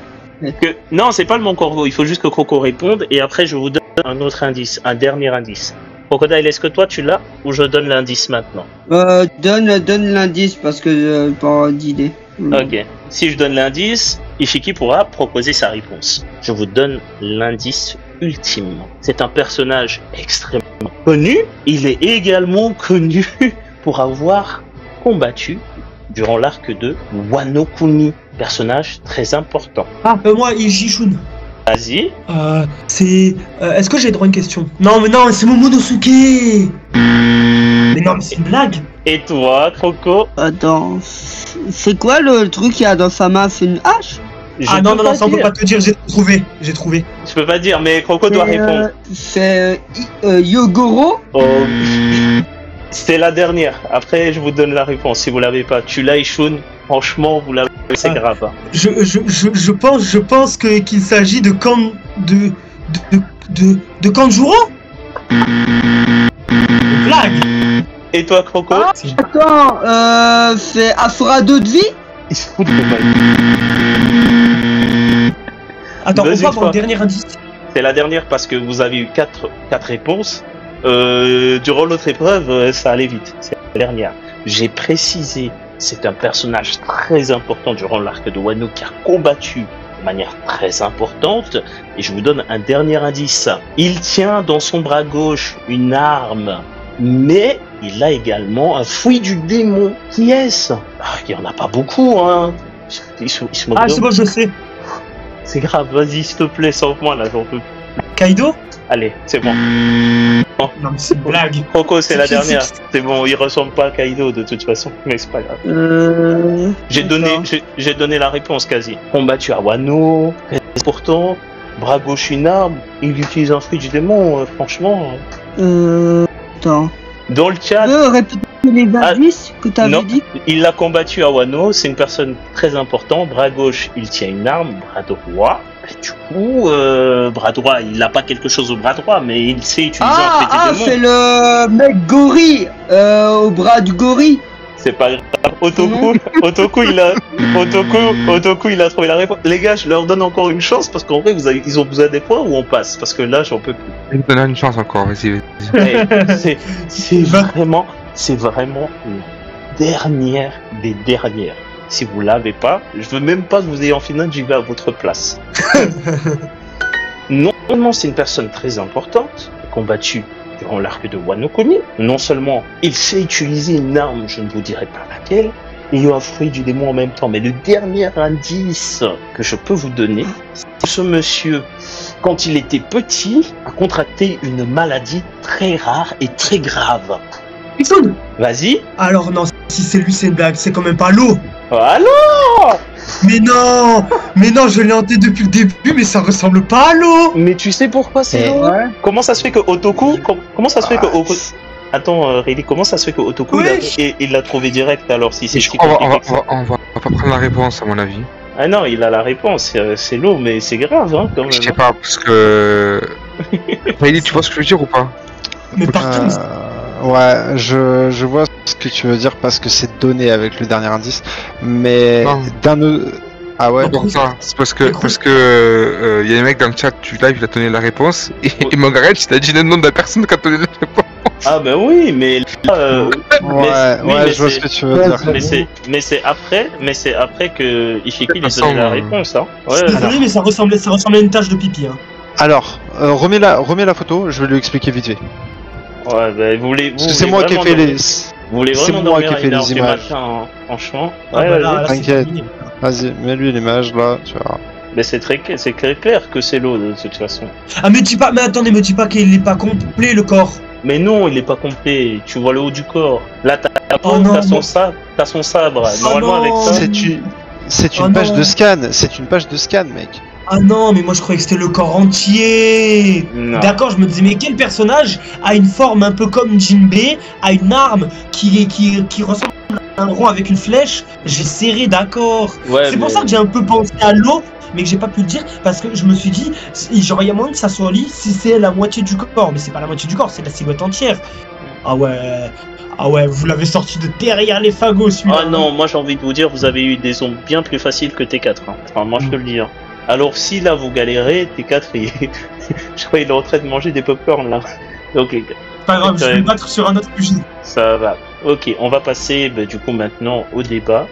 Non, c'est pas le Mon Corbeau. Il faut juste que Croco réponde. Et après, je vous donne un autre indice. Un dernier indice. Crocodile, est-ce que toi, tu l'as? Ou je donne l'indice maintenant? Donne l'indice parce que pas d'idée. Ok. Si je donne l'indice, Ishiki pourra proposer sa réponse. Je vous donne l'indice ultime. C'est un personnage extrêmement connu. Il est également connu pour avoir combattu durant l'arc de Wano Kuni. Personnage très important. Ah, moi, Ishun. Vas-y. C'est... Est-ce que j'ai droit à une question? Non, mais non, c'est Momonosuke. Mais non, mais c'est une blague. Et toi, Croco? Attends, c'est quoi le truc qu'il y a dans sa main? C'est une hache? Ah non, ça on peut pas te dire, j'ai trouvé. Je peux pas dire, mais Croco doit répondre. C'est Yogoro? Oh. C'était la dernière. Après, je vous donne la réponse. Si vous l'avez pas, tu l'as, Ishun. Franchement, vous l'avez. C'est grave. Hein. Je pense qu'il s'agit de Kanjuro. Blague. Et toi, Croco? Attends, c'est Afra 2 de vie? Il se fout de moi. Attends, on Vas-y, va avoir toi. un dernier indice. C'est la dernière parce que vous avez eu 4 réponses. Durant l'autre épreuve, ça allait vite. C'est la dernière. J'ai précisé, c'est un personnage très important durant l'arc de Wano qui a combattu de manière très importante. Et je vous donne un dernier indice. Il tient dans son bras gauche une arme, mais il a également un fouet du démon. Qui est-ce? Il n'y en a pas beaucoup, hein. Il se moque Ah, de c'est moi. bon, je sais. C'est grave, vas-y, s'il te plaît, sauve-moi là, j'en peux. Kaido? Allez, c'est bon. Non, mais c'est une blague. Croco, c'est la C'est- dernière. c'est- C'est bon, il ressemble pas à Kaido de toute façon, mais c'est pas grave. J'ai donné la réponse quasi. Combattu à Wano, pourtant, bras gauche une arme, il utilise un fruit du démon, franchement. Attends. Dans le chat, Répéter les indices que non. t'avais dit? il l'a combattu à Wano, c'est une personne très importante. Bras gauche, il tient une arme, bras droit. Et du coup, bras droit, il n'a pas quelque chose au bras droit, mais il sait utiliser un fruit du démon. C'est le mec gorille, au bras du gorille. C'est pas grave. Otoku, il a trouvé la réponse. Les gars, je leur donne encore une chance parce qu'en vrai, ils ont besoin des points ou on passe? Parce que là, j'en peux plus. Il me donne une chance encore, vas-y. C'est vraiment la dernière des dernières. Si vous l'avez pas, je veux même pas que vous ayez en finale, j'y vais à votre place. Non seulement c'est une personne très importante, combattue durant l'arc de Wano Kuni, non seulement il sait utiliser une arme, je ne vous dirai pas laquelle, et il y a un fruit du démon en même temps. Mais le dernier indice que je peux vous donner, c'est que ce monsieur, quand il était petit, a contracté une maladie très rare et très grave. Ixon. Vas-y. Alors non, si c'est lui, c'est une blague. C'est quand même pas l'eau. Alors, Mais non, je l'ai en tête depuis le début, mais ça ressemble pas à l'eau. mais tu sais pourquoi c'est l'eau? Ouais. Comment ça se fait que Otoku, comment ça se fait que Attends, Riley, comment ça se fait que Otoku il l'a trouvé direct alors si c'est Je si crois compliqué que ça? on va pas prendre la réponse, à mon avis. Ah non, il a la réponse, c'est l'eau, mais c'est grave, hein, quand même. Je sais pas, parce que. Riley, tu vois ce que je veux dire ou pas? Mais par contre, Ouais, je vois ce que tu veux dire parce que c'est donné avec le dernier indice, mais Non. d'un autre... Ah ouais, Pour ça, c'est parce que y a des mecs dans le chat du live, il a donné la réponse, et Margaret, il a dit le nom de la personne qui a donné la réponse. Ah ben oui, mais là, mais je vois ce que tu veux dire. mais c'est après que Ishiki lui a De toute donné la façon, réponse, hein. je suis désolé, mais ça ressemblait à une tache de pipi. Hein. Alors, remets la photo, je vais lui expliquer vite fait. Ouais, ben vous voulez. Parce que c'est moi qui ai fait les... Vous voulez c'est vraiment moi dormir qui ai à fait une heure les du images. matin, hein, franchement. Ah, Ouais, bah, vas-y. là, c'est T'inquiète. terminé. Vas-y, mets-lui l'image là, tu verras. Mais c'est très clair que c'est l'eau de toute façon. Ah, mais attendez, me dis pas qu'il est pas complet le corps. Mais non, il est pas complet. Tu vois le haut du corps. Là, t'as Oh non, t'as son sabre. Normalement, non. avec ça. C'est une Oh page non. de scan, c'est une page de scan, mec. Ah non, mais moi je croyais que c'était le corps entier. Non. D'accord, je me disais, mais quel personnage a une forme un peu comme Jinbei, a une arme qui ressemble à un rond avec une flèche? J'ai serré, d'accord. Ouais, C'est pour mais- ça que j'ai un peu pensé à l'eau, mais que j'ai pas pu le dire, parce que je me suis dit, genre, il y a moyen que ça soit lit si c'est la moitié du corps, mais c'est pas la moitié du corps, c'est la silhouette entière. Ah ouais, vous l'avez sorti de derrière les fagots, celui-là. Ah non, moi j'ai envie de vous dire, vous avez eu des ondes bien plus faciles que T4. Hein. Enfin, moi je peux le dire. Alors si là vous galérez, T4, je crois qu'il est en train de manger des popcorn là. Ok, Pas grave, je vais me battre sur un autre sujet. ça va. Ok, on va passer du coup maintenant au débat.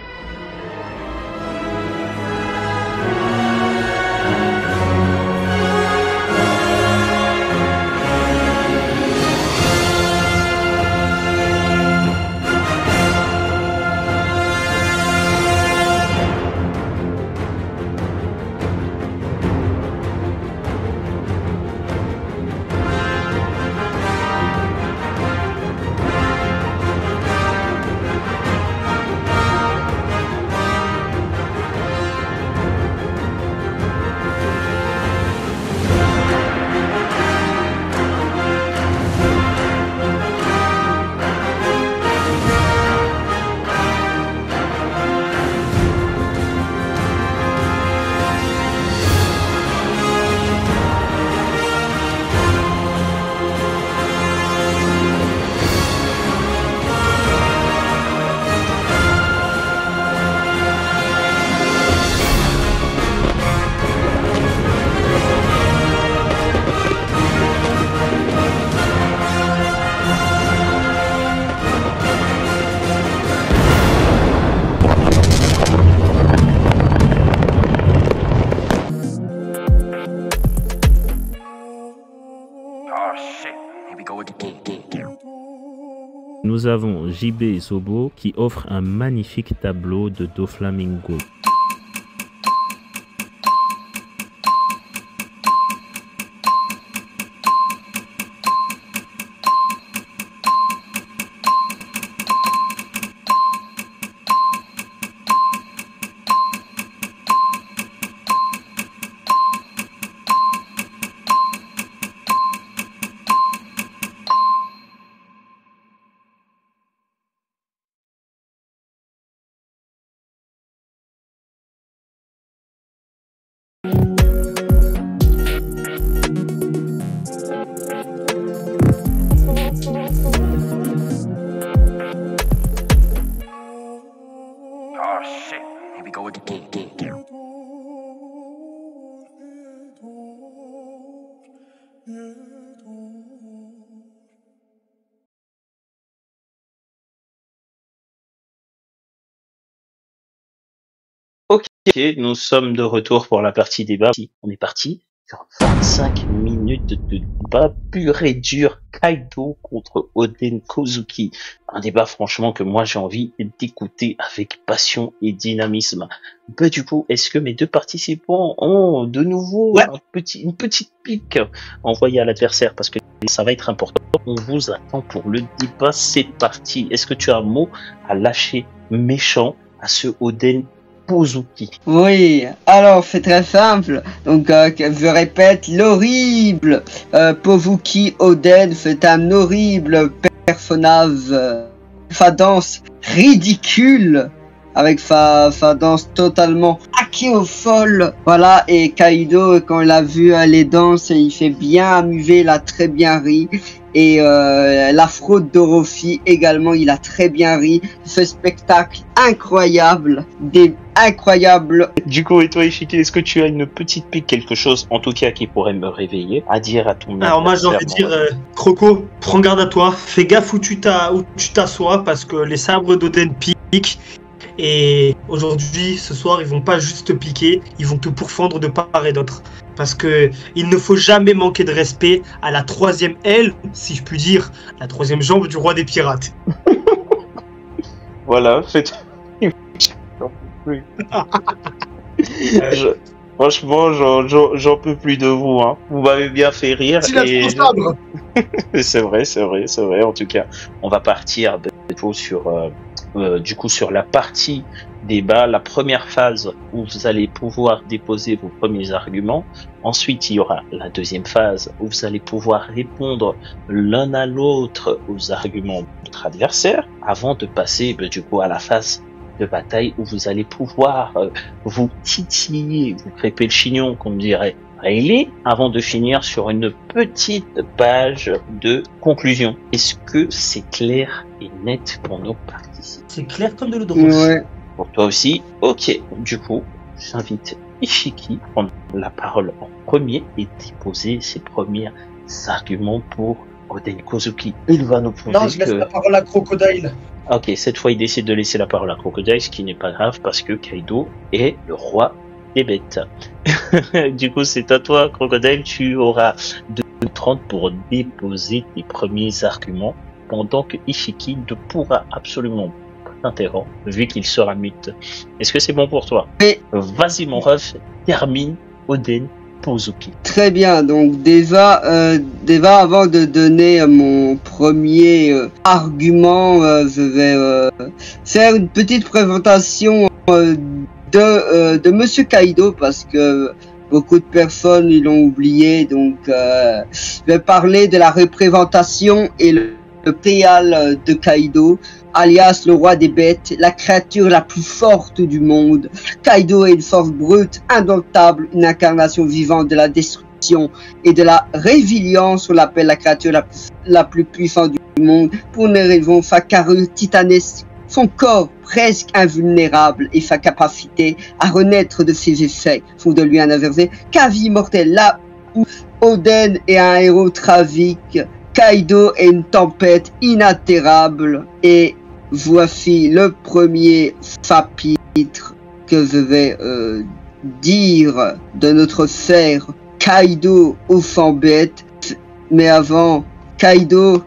nous avons JB et Zobo qui offrent un magnifique tableau de Doflamingo. Ok, nous sommes de retour pour la partie débat. On est parti sur 25 minutes de débat pur et dur. Kaido contre Oden Kozuki. Un débat franchement que moi j'ai envie d'écouter avec passion et dynamisme. Bah, du coup, est-ce que mes deux participants ont de nouveau une petite pique envoyée à l'adversaire, parce que ça va être important. On vous attend pour le débat. C'est parti. Est-ce que tu as un mot à lâcher méchant à ce Oden Kozuki? Oui, alors c'est très simple. Donc je répète, l'horrible Kozuki Oden, c'est un horrible personnage. Sa danse ridicule, avec sa danse totalement hackée au folle. Voilà, et Kaido, quand il a vu les danses, il s'est bien amusé, il a très bien ri. Et la fraude d'Orochi également, il a très bien ri. Ce spectacle incroyable, incroyable. Du coup, et toi, Ishiki, est-ce que tu as une petite pique, quelque chose, en tout cas, qui pourrait me réveiller, à dire à ton Alors moi, j'ai envie de dire, Croco, prends garde à toi. Fais gaffe où tu t'assois, parce que les sabres d'Oden piquent. Et aujourd'hui, ce soir, ils vont pas juste te piquer, ils vont te pourfendre de part et d'autre. Parce que il ne faut jamais manquer de respect à la troisième aile, si je puis dire, la troisième jambe du roi des pirates. Voilà, faites. Franchement, j'en peux plus de vous. Hein. Vous m'avez bien fait rire. Et... c'est vrai. En tout cas, on va partir sur la partie débat, la première phase où vous allez pouvoir déposer vos premiers arguments. Ensuite, il y aura la deuxième phase où vous allez pouvoir répondre l'un à l'autre aux arguments de votre adversaire, avant de passer à la phase de bataille où vous allez pouvoir vous titiller, vous crêper le chignon, comme dirait Riley, avant de finir sur une petite page de conclusion. Est-ce que c'est clair et net pour nos participants? C'est clair comme de l'eau de rose. Ouais. Pour toi aussi? Ok, du coup, j'invite Ishiki à prendre la parole en premier et déposer ses premiers arguments pour Oden Kozuki. Il va nous prouver Non, je laisse la parole à Crocodile. Ok, cette fois il décide de laisser la parole à Crocodile, ce qui n'est pas grave parce que Kaido est le roi des bêtes. Du coup, c'est à toi, Crocodile, tu auras 2:30 pour déposer tes premiers arguments, pendant que Ishiki ne pourra absolument pas t'interrompre, vu qu'il sera mute. Est-ce que c'est bon pour toi? Oui. Vas-y, mon ref, termine Oden Kozuki. Très bien, donc déjà avant de donner mon premier argument, je vais faire une petite présentation de Monsieur Kaido, parce que beaucoup de personnes ils l'ont oublié. Donc je vais parler de la représentation et le idéal de Kaido, alias le roi des bêtes, la créature la plus forte du monde. Kaido est une force brute, indomptable, une incarnation vivante de la destruction et de la résilience. On l'appelle la créature la plus puissante du monde pour une raison: sa carrure titanesque, son corps presque invulnérable et sa capacité à renaître de ses effets font de lui un adversaire quasi immortel. Là où Oden est un héros tragique, Kaido est une tempête inaltérable. Et voici le premier chapitre que je vais dire de notre cher Kaido au 100 bêtes. Mais avant, Kaido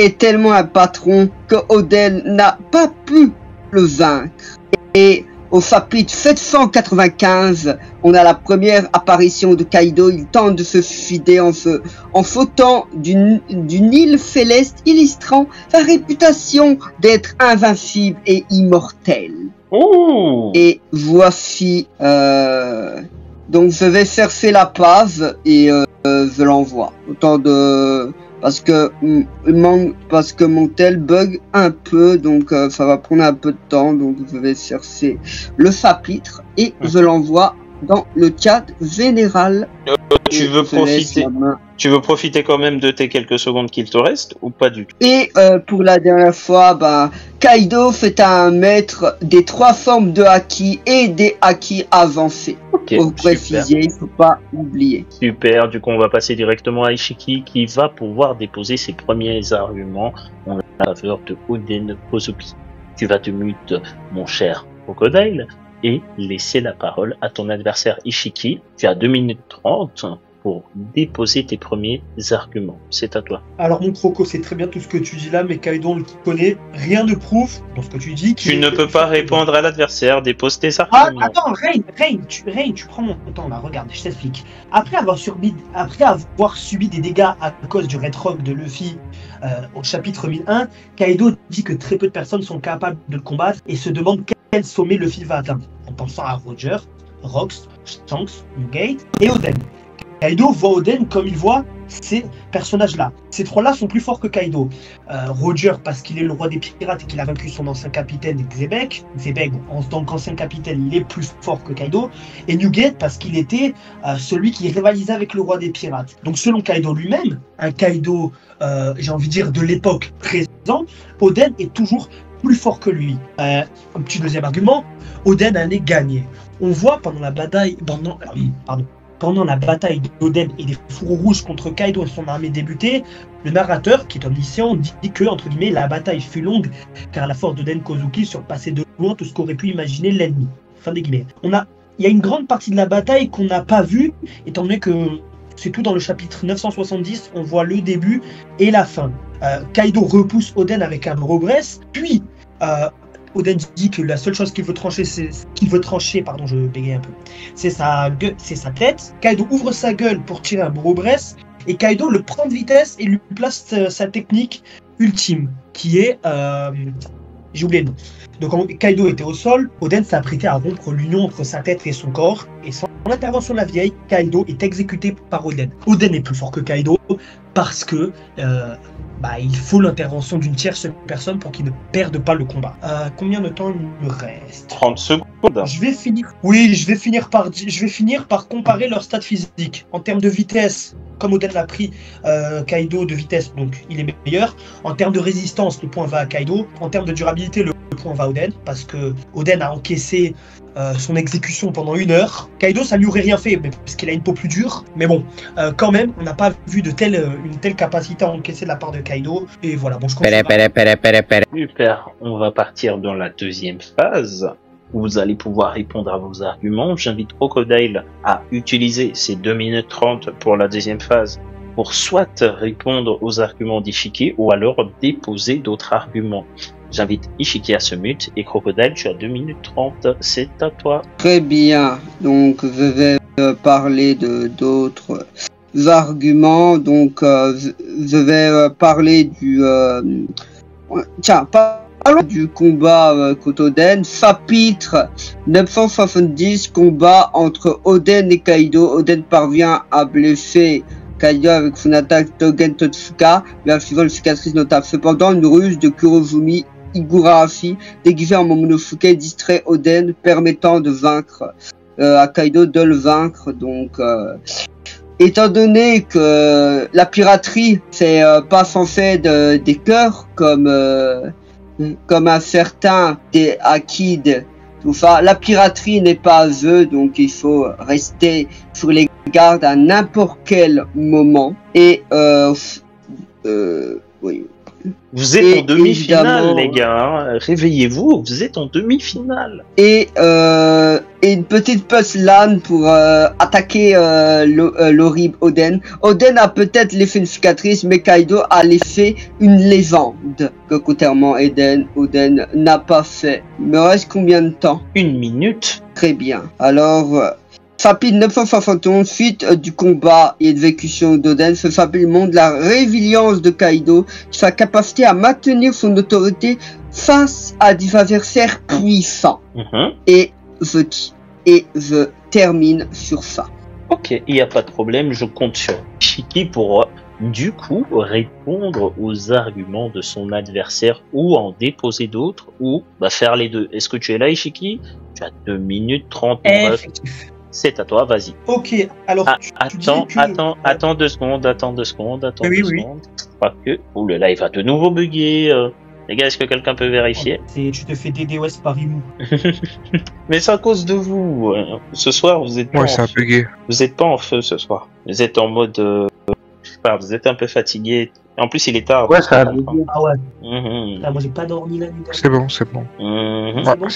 est tellement un patron que Oden n'a pas pu le vaincre. Et au chapitre 795, on a la première apparition de Kaido. Il tente de se suicider en sautant d'une île céleste, illustrant sa réputation d'être invincible et immortel. Oh. Et voici, donc je vais chercher la page et je l'envoie. Parce que mon tel bug un peu, donc ça va prendre un peu de temps, donc je vais chercher le chapitre et je l'envoie dans le chat général. Tu veux profiter quand même de tes quelques secondes qu'il te reste ou pas du tout? Et pour la dernière fois, Kaido fait un maître des 3 formes de haki et des haki avancés. Ok, pour préciser, il faut pas oublier. Super, du coup on va passer directement à Ishiki qui va pouvoir déposer ses premiers arguments en faveur de Oden Kozuki. Tu vas te mute, mon cher Crocodile, et laisser la parole à ton adversaire Ishiki. Tu as 2 minutes 30 pour déposer tes premiers arguments. C'est à toi. Alors mon Croco, c'est très bien tout ce que tu dis là, mais Kaido le connaît, rien ne prouve dans ce que tu dis. Tu ne peux pas répondre à l'adversaire, dépose tes arguments. Ah, attends, Rain, tu prends mon temps là, regarde, je t'explique. Après avoir subi des dégâts à cause du Red Rock de Luffy au chapitre 1001, Kaido dit que très peu de personnes sont capables de le combattre et se demande quel sommet Luffy va atteindre, en pensant à Roger, Rox, Shanks, Newgate et Oden. Kaido voit Oden comme il voit ces personnages-là. Ces 3-là sont plus forts que Kaido. Roger parce qu'il est le roi des pirates et qu'il a vaincu son ancien capitaine Xebec. Xebec, en tant qu'ancien capitaine, il est plus fort que Kaido. Et Newgate parce qu'il était celui qui rivalisait avec le roi des pirates. Donc selon Kaido lui-même, un Kaido, j'ai envie de dire, de l'époque présente, Oden est toujours plus fort que lui. Un petit deuxième argument, Oden a gagné. On voit pendant la bataille, pendant la bataille d'Oden et des fourreaux rouges contre Kaido et son armée débutée, le narrateur, qui est omniscient, dit que, entre guillemets, la bataille fut longue, car la force d'Oden Kozuki surpassait de loin tout ce qu'aurait pu imaginer l'ennemi. Fin des guillemets. Il y a une grande partie de la bataille qu'on n'a pas vue, étant donné que c'est tout dans le chapitre 970, on voit le début et la fin. Kaido repousse Oden avec un Brogress, puis Oden dit que la seule chose qu'il veut trancher, je bégaye un peu, c'est sa tête. Kaido ouvre sa gueule pour tirer un Brogress, et Kaido le prend de vitesse et lui place sa technique ultime, qui est... j'ai oublié le nom. Donc quand Kaido était au sol, Oden s'apprêtait à rompre l'union entre sa tête et son corps, et sans l'intervention de la vieille, Kaido est exécuté par Oden. Oden est plus fort que Kaido, parce que... il faut l'intervention d'une tierce personne pour qu'il ne perde pas le combat. Combien de temps il me reste? 30 secondes. Je vais finir par comparer leurs stats physiques. En termes de vitesse, comme Oden l'a pris Kaido de vitesse, donc il est meilleur. En termes de résistance, le point va à Kaido. En termes de durabilité, le point va à Oden, parce que Oden a encaissé son exécution pendant 1 heure. Kaido, ça lui aurait rien fait, parce qu'il a une peau plus dure. Mais bon, quand même, on n'a pas vu une telle capacité à encaisser de la part de Kaido. Et voilà, bon, je continue. Super, on va partir dans la deuxième phase. Vous allez pouvoir répondre à vos arguments. J'invite Crocodile à utiliser ses 2 minutes 30 pour la deuxième phase pour soit répondre aux arguments d'Ishiki ou alors déposer d'autres arguments. J'invite Ishiki à se mute et Crocodile, tu as 2 minutes 30, c'est à toi. Très bien, donc je vais parler d'autres arguments, donc je vais parler parlons du combat contre Oden, chapitre 970, combat entre Oden et Kaido. Oden parvient à blesser Kaido avec son attaque Togen Totsuka, lui infligeant une cicatrice notable. Cependant, une ruse de Kurozumi Higurashi, déguisé en Momonosuke, distrait Oden, permettant de vaincre à Kaido de le vaincre. Donc, étant donné que la piraterie, c'est pas censé des cœurs comme un certain des Akid, tout ça, la piraterie n'est pas à jeu, donc il faut rester sur les gardes à n'importe quel moment. Et oui. Vous êtes Et en demi-finale, évidemment- les gars. Hein. Réveillez-vous, vous êtes en demi-finale. Et une petite puce LAN pour attaquer l'horrible Oden. Oden a peut-être l'effet une cicatrice, mais Kaido a l'effet une légende. Que contrairement à Oden n'a pas fait. Il me reste combien de temps? 1 minute. Très bien. Alors, Fapil 971, suite du combat et de l'exécution d'Oden, ce Fapil montre la résilience de Kaido, sa capacité à maintenir son autorité face à des adversaires puissants. Et je termine sur ça. Ok, il n'y a pas de problème, je compte sur Ishiki pour du coup répondre aux arguments de son adversaire ou en déposer d'autres ou faire les deux. Est-ce que tu es là, Ishiki? Tu as 2 minutes 30. Effectif. C'est à toi, vas-y. Ok, alors tu dis que... Attends 2 secondes. Oui. Je crois que le live va de nouveau bugger. Les gars, est-ce que quelqu'un peut vérifier? Tu te fais DDoS par Imu. Mais c'est à cause de vous. Ce soir, vous êtes pas Ouais, ça a bugué. Vous êtes pas en feu ce soir. Vous êtes en mode... je sais pas, vous êtes un peu fatigué. En plus, il est tard. Ouais, ça a bugué. Ah ouais, Mhm. moi j'ai pas dormi la nuit. C'est bon, c'est bon. Mhm. Ouais, bon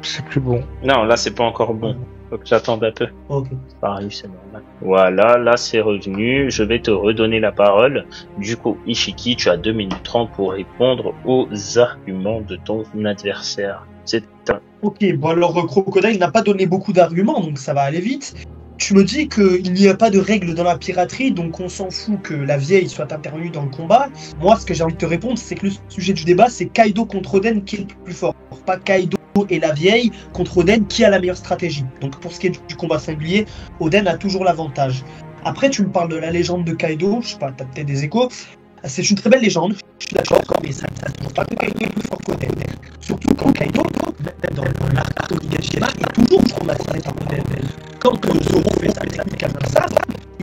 c'est plus bon. Non, là, c'est pas encore bon. Faut que j'attende un peu. Ok. Ça arrive, c'est normal. Voilà, là, c'est revenu. Je vais te redonner la parole. Du coup, Ishiki, tu as 2 minutes 30 pour répondre aux arguments de ton adversaire. C'est un... Ok, bon alors Crocodile n'a pas donné beaucoup d'arguments, donc ça va aller vite. Tu me dis qu'il n'y a pas de règles dans la piraterie, donc on s'en fout que la vieille soit intervenue dans le combat. Moi, ce que j'ai envie de te répondre, c'est que le sujet du débat, c'est Kaido contre Oden qui est le plus fort. Pas Kaido et la vieille contre Oden qui a la meilleure stratégie. Donc pour ce qui est du combat singulier, Oden a toujours l'avantage. Après, tu me parles de la légende de Kaido, je sais pas, t'as peut-être des échos. C'est une très belle légende, je suis d'accord, mais ça ne prouve pas que Kaido est plus fort qu'Oden. Surtout quand Kaido, même dans l'arc Onigashima, est toujours traumatisé par Oden. Quand Zoro fait sa technique comme ça,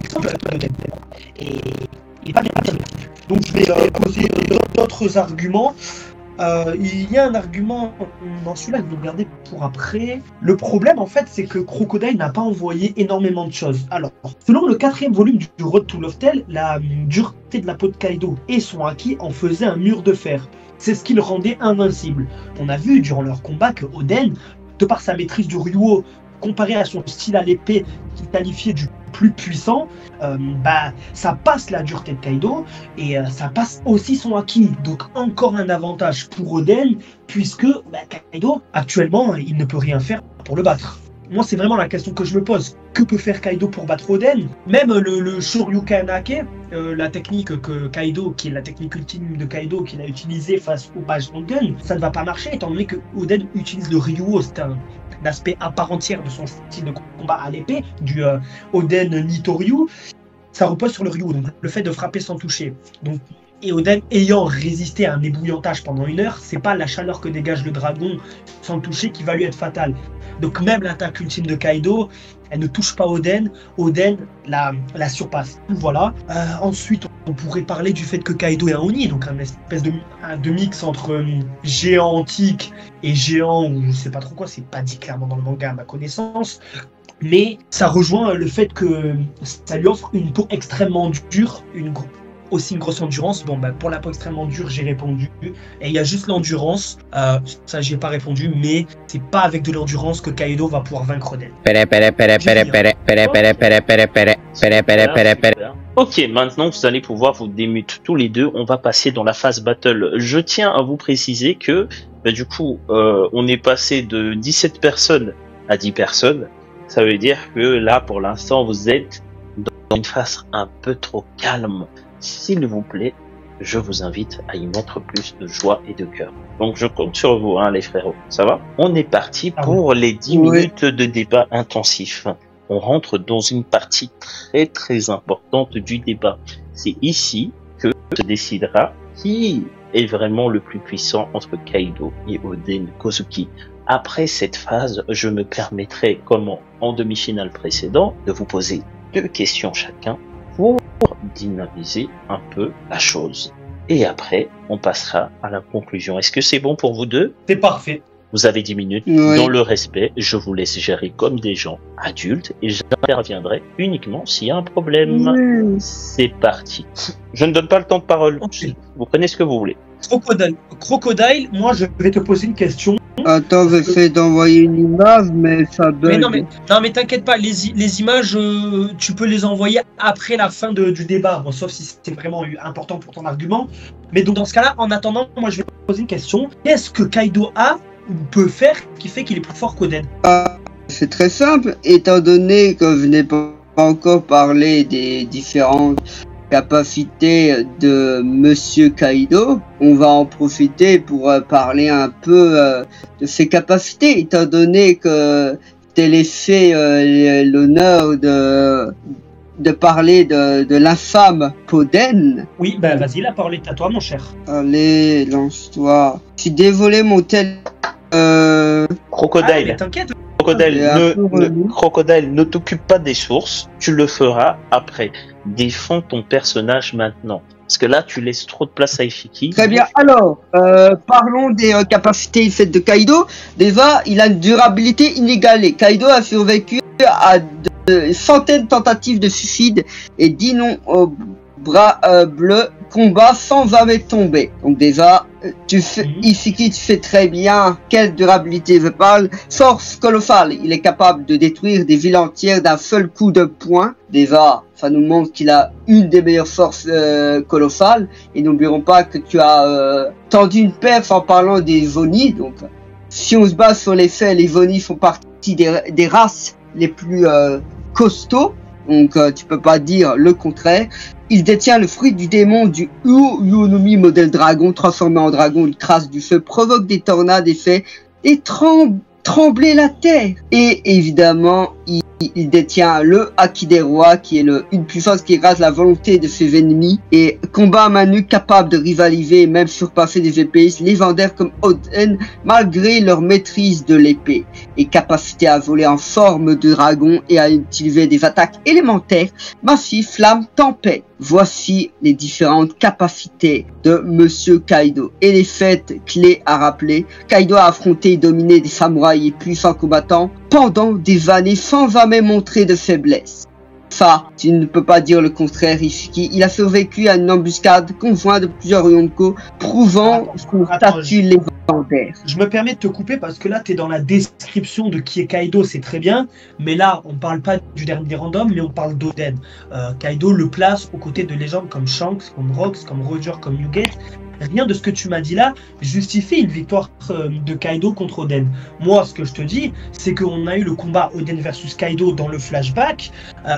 il semble être Oden. Et il n'est pas bien parti. Donc je vais poser d'autres arguments. Il y a un argument dans celui-là que vous regardez pour après. Le problème en fait c'est que Crocodile n'a pas envoyé énormément de choses. Alors, selon le 4e volume du Road to Loftel, la dureté de la peau de Kaido et son haki en faisaient un mur de fer. C'est ce qui le rendait invincible. On a vu durant leur combat que Oden, de par sa maîtrise du Ryuo, comparé à son style à l'épée qu'il qualifiait du plus puissant, ça passe la dureté de Kaido et ça passe aussi son haki. Donc encore un avantage pour Oden puisque Kaido actuellement il ne peut rien faire pour le battre. Moi c'est vraiment la question que je me pose. Que peut faire Kaido pour battre Oden? Même le Shoryukenake, la technique que Kaido, qui est la technique ultime de Kaido qu'il a utilisée face au Bajrangan, ça ne va pas marcher étant donné que Oden utilise le Ryuo. C'est un aspect à part entière de son style de combat à l'épée, du Oden Nitoryu. Ça repose sur le Ryuo, donc le fait de frapper sans toucher. Donc, et Oden ayant résisté à un ébouillantage pendant 1 heure, c'est pas la chaleur que dégage le dragon sans toucher qui va lui être fatale. Donc même l'attaque ultime de Kaido, elle ne touche pas Oden, Oden la surpasse. Voilà. Ensuite, on pourrait parler du fait que Kaido est un Oni, donc un espèce de mix entre géant antique et géant, ou je sais pas trop quoi, c'est pas dit clairement dans le manga à ma connaissance. Mais ça rejoint le fait que ça lui offre une peau extrêmement dure, aussi une grosse endurance. Bon, pour la peau extrêmement dure, j'ai répondu. Et il y a juste l'endurance. Ça, j'y ai pas répondu. Mais c'est pas avec de l'endurance que Kaido va pouvoir vaincre Oden. Ok, maintenant vous allez pouvoir vous démute tous les deux. On va passer dans la phase battle. Je tiens à vous préciser que du coup, on est passé de 17 personnes à 10 personnes. Ça veut dire que là, pour l'instant, vous êtes dans une phase un peu trop calme. S'il vous plaît, je vous invite à y mettre plus de joie et de cœur. Donc je compte sur vous, les frérots. Ça va? On est parti pour les 10 minutes de débat intensif. On rentre dans une partie très très importante du débat. C'est ici que se décidera qui est vraiment le plus puissant entre Kaido et Oden Kozuki. Après cette phase, je me permettrai, comme en demi-finale précédent, de vous poser 2 questions chacun pour dynamiser un peu la chose. Et après, on passera à la conclusion. Est-ce que c'est bon pour vous deux? C'est parfait. Vous avez 10 minutes. Oui. Dans le respect, je vous laisse gérer comme des gens adultes et j'interviendrai uniquement s'il y a un problème. C'est parti. Je ne donne pas le temps de parole. Ok. Vous prenez ce que vous voulez. Crocodile, moi je vais te poser une question. Attends, j'essaie d'envoyer une image, mais ça bug. Mais non, mais t'inquiète pas, les images, tu peux les envoyer après la fin du débat, bon, sauf si c'est vraiment important pour ton argument. Mais donc dans ce cas-là, en attendant, moi je vais te poser une question. Qu'est-ce que Kaido a ou peut faire qui fait qu'il est plus fort qu'Oden? C'est très simple, étant donné que je n'ai pas encore parlé des différentes capacités de Monsieur Kaido, on va en profiter pour parler un peu de ses capacités, étant donné que t'es laissé l'honneur de parler de l'infâme Poden. Oui, bah vas-y, la parole est à toi, mon cher. Allez, lance-toi. J'ai dévolé mon Crocodile. Mais t'inquiète. Crocodile, ne t'occupe pas des sources, tu le feras après. Défends ton personnage maintenant. Parce que là, tu laisses trop de place à Ifiki. Très bien. Alors, parlons des capacités faites de Kaido. Déjà, il a une durabilité inégalée. Kaido a survécu à de centaines de tentatives de suicide et 10 noms au bras bleu combat sans jamais tomber. Donc déjà, Ifiki, tu fais très bien quelle durabilité je parle. Force colossale, il est capable de détruire des villes entières d'un seul coup de poing. Déjà, ça nous montre qu'il a une des meilleures forces colossales. Et n'oublions pas que tu as tendu une perche en parlant des Zonis. Donc, si on se base sur les faits, les Zonis font partie des races les plus costauds. Donc, tu peux pas dire le contraire. Il détient le fruit du démon du Uonomi modèle dragon, transformé en dragon, il trace du feu, provoque des tornades et fait trembler la terre. Et évidemment, il détient le Haki des rois, qui est une puissance qui écrase la volonté de ses ennemis, et combat à main nue capable de rivaliser et même surpasser des épéistes légendaires comme Oden, malgré leur maîtrise de l'épée, et capacité à voler en forme de dragon et à utiliser des attaques élémentaires, massif, flamme, tempête. Voici les différentes capacités de Monsieur Kaido. Et les faits clés à rappeler. Kaido a affronté et dominé des samouraïs et puissants combattants pendant des années sans jamais montrer de faiblesse. Ça, tu ne peux pas dire le contraire, Ifiki. Il a survécu à une embuscade conjointe de plusieurs Yonko, prouvant son statut légendaire. Je me permets de te couper parce que là, tu es dans la description de qui est Kaido, c'est très bien. Mais là, on parle pas du dernier random, mais on parle d'Oden. Kaido le place aux côtés de légendes comme Shanks, comme Rox, comme Roger, comme Nugget. Rien de ce que tu m'as dit là justifie une victoire de Kaido contre Oden. Moi, ce que je te dis, c'est qu'on a eu le combat Oden versus Kaido dans le flashback.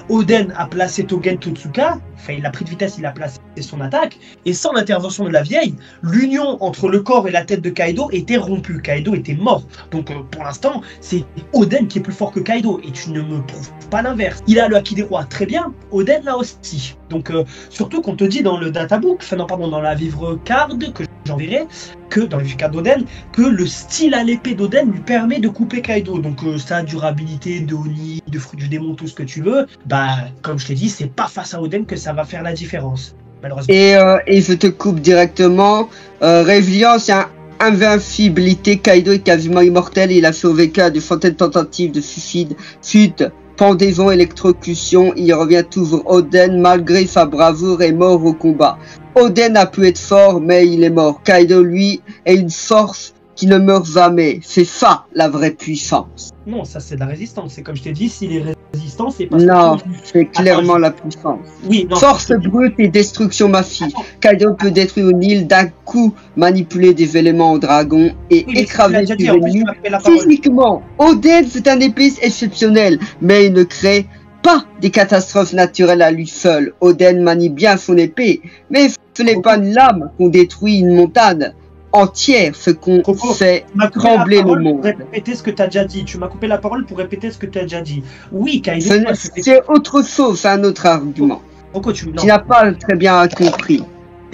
Oden a placé Togen Totsuka, enfin il a pris de vitesse, il a placé son attaque, et sans l'intervention de la vieille, l'union entre le corps et la tête de Kaido était rompue. Kaido était mort. Donc pour l'instant, c'est Oden qui est plus fort que Kaido, et tu ne me prouves pas l'inverse. Il a le Haki des rois, très bien, Oden là aussi. Donc surtout qu'on te dit dans le databook, enfin non pardon, dans la vivre card que j'enverrai, que dans le vivre card d'Oden, que le style à l'épée d'Oden lui permet de couper Kaido. Donc sa durabilité de Oni, de fruit du démon, tout ce que tu veux, bah comme je t'ai dit, c'est pas face à Oden que ça va faire la différence, malheureusement. Et je te coupe directement. Résilience, c'est invincibilité. Kaido est quasiment immortel. Il a survécu à de centaines de tentatives de suicide, chute, pendaison, électrocution. Il revient toujours. Oden, malgré sa bravoure, est mort au combat. Oden a pu être fort, mais il est mort. Kaido, lui, est une force qui ne meurt jamais. C'est ça, la vraie puissance. Non, ça c'est de la résistance. C'est comme je t'ai dit, s'il est résistant, c'est pas... Non, c'est clairement la puissance. Oui, non, force brute et destruction massive. Kaido peut détruire une île d'un coup, manipuler des éléments au dragon et écraser ses ennemis physiquement. Oden, c'est un épice exceptionnel, mais il ne crée pas des catastrophes naturelles à lui seul. Oden manie bien son épée, mais ce n'est pas une lame qu'on détruit une montagne entière, ce qu'on fait trembler le monde. Pour répéter ce que tu as déjà dit. Tu m'as coupé la parole pour répéter ce que tu as déjà dit. Oui, Kaido... C'est autre chose, c'est un autre argument. Rocco, tu n'as pas très bien compris.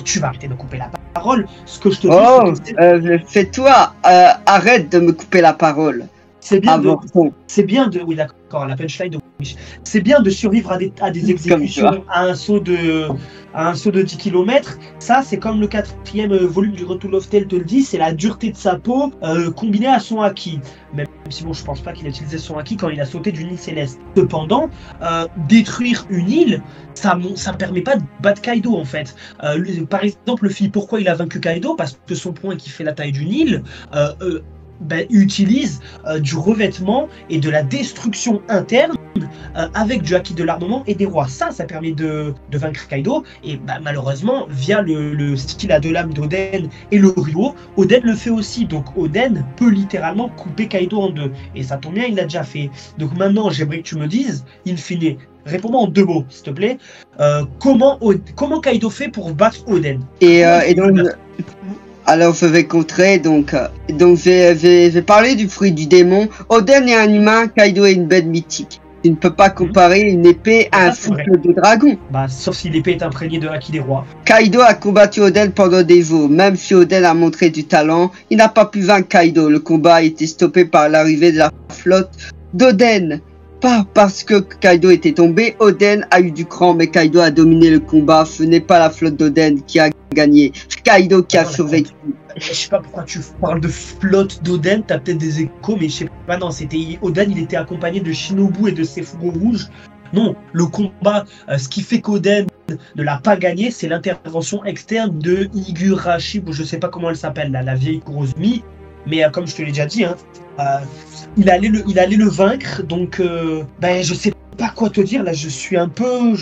Tu vas arrêter de couper la parole. Ce que je te dis... fais-toi, arrête de me couper la parole. C'est bien de... Oui, d'accord, la punchline de... C'est bien de survivre à des exécutions, à à un saut de 10 km. Ça, c'est comme le 4e volume du Retour of Tale te le dit, c'est la dureté de sa peau combinée à son haki. Même si bon, je pense pas qu'il a utilisé son haki quand il a sauté d'une île céleste. Cependant, détruire une île, ça permet pas de battre Kaido en fait. Par exemple, Luffy, pourquoi il a vaincu Kaido? Parce que son point qui fait la taille d'une île utilise du revêtement et de la destruction interne avec du haki de l'armement et des rois. Ça permet de vaincre Kaido. Et malheureusement, via le style à deux lames d'Oden et le Ryuo, Oden le fait aussi. Donc Oden peut littéralement couper Kaido en deux. Et ça tombe bien, il l'a déjà fait. Donc maintenant, j'aimerais que tu me dises, in fine, réponds-moi en 2 mots, s'il te plaît. Comment Kaido fait pour battre Oden? Et donc... Alors je vais contrer, donc je vais parler du fruit du démon. Oden est un humain, Kaido est une bête mythique. Tu ne peux pas comparer une épée à un souffle de dragon. Sauf si l'épée est imprégnée de haki des rois. Kaido a combattu Oden pendant des jours. Même si Oden a montré du talent, il n'a pas pu vaincre Kaido. Le combat a été stoppé par l'arrivée de la flotte d'Oden. Pas parce que Kaido était tombé, Oden a eu du cran, mais Kaido a dominé le combat. Ce n'est pas la flotte d'Oden qui a gagné, Kaido qui a survécu. Je sais pas pourquoi tu parles de flotte d'Oden, t'as peut-être des échos, mais je sais pas, non, c'était Oden, il était accompagné de Shinobu et de ses fourreaux rouges. Non, le combat, ce qui fait qu'Oden ne l'a pas gagné, c'est l'intervention externe de Higurashi, je sais pas comment elle s'appelle, la vieille Kurozumi, mais comme je te l'ai déjà dit, il allait le vaincre, donc je sais pas quoi te dire là, je suis un peu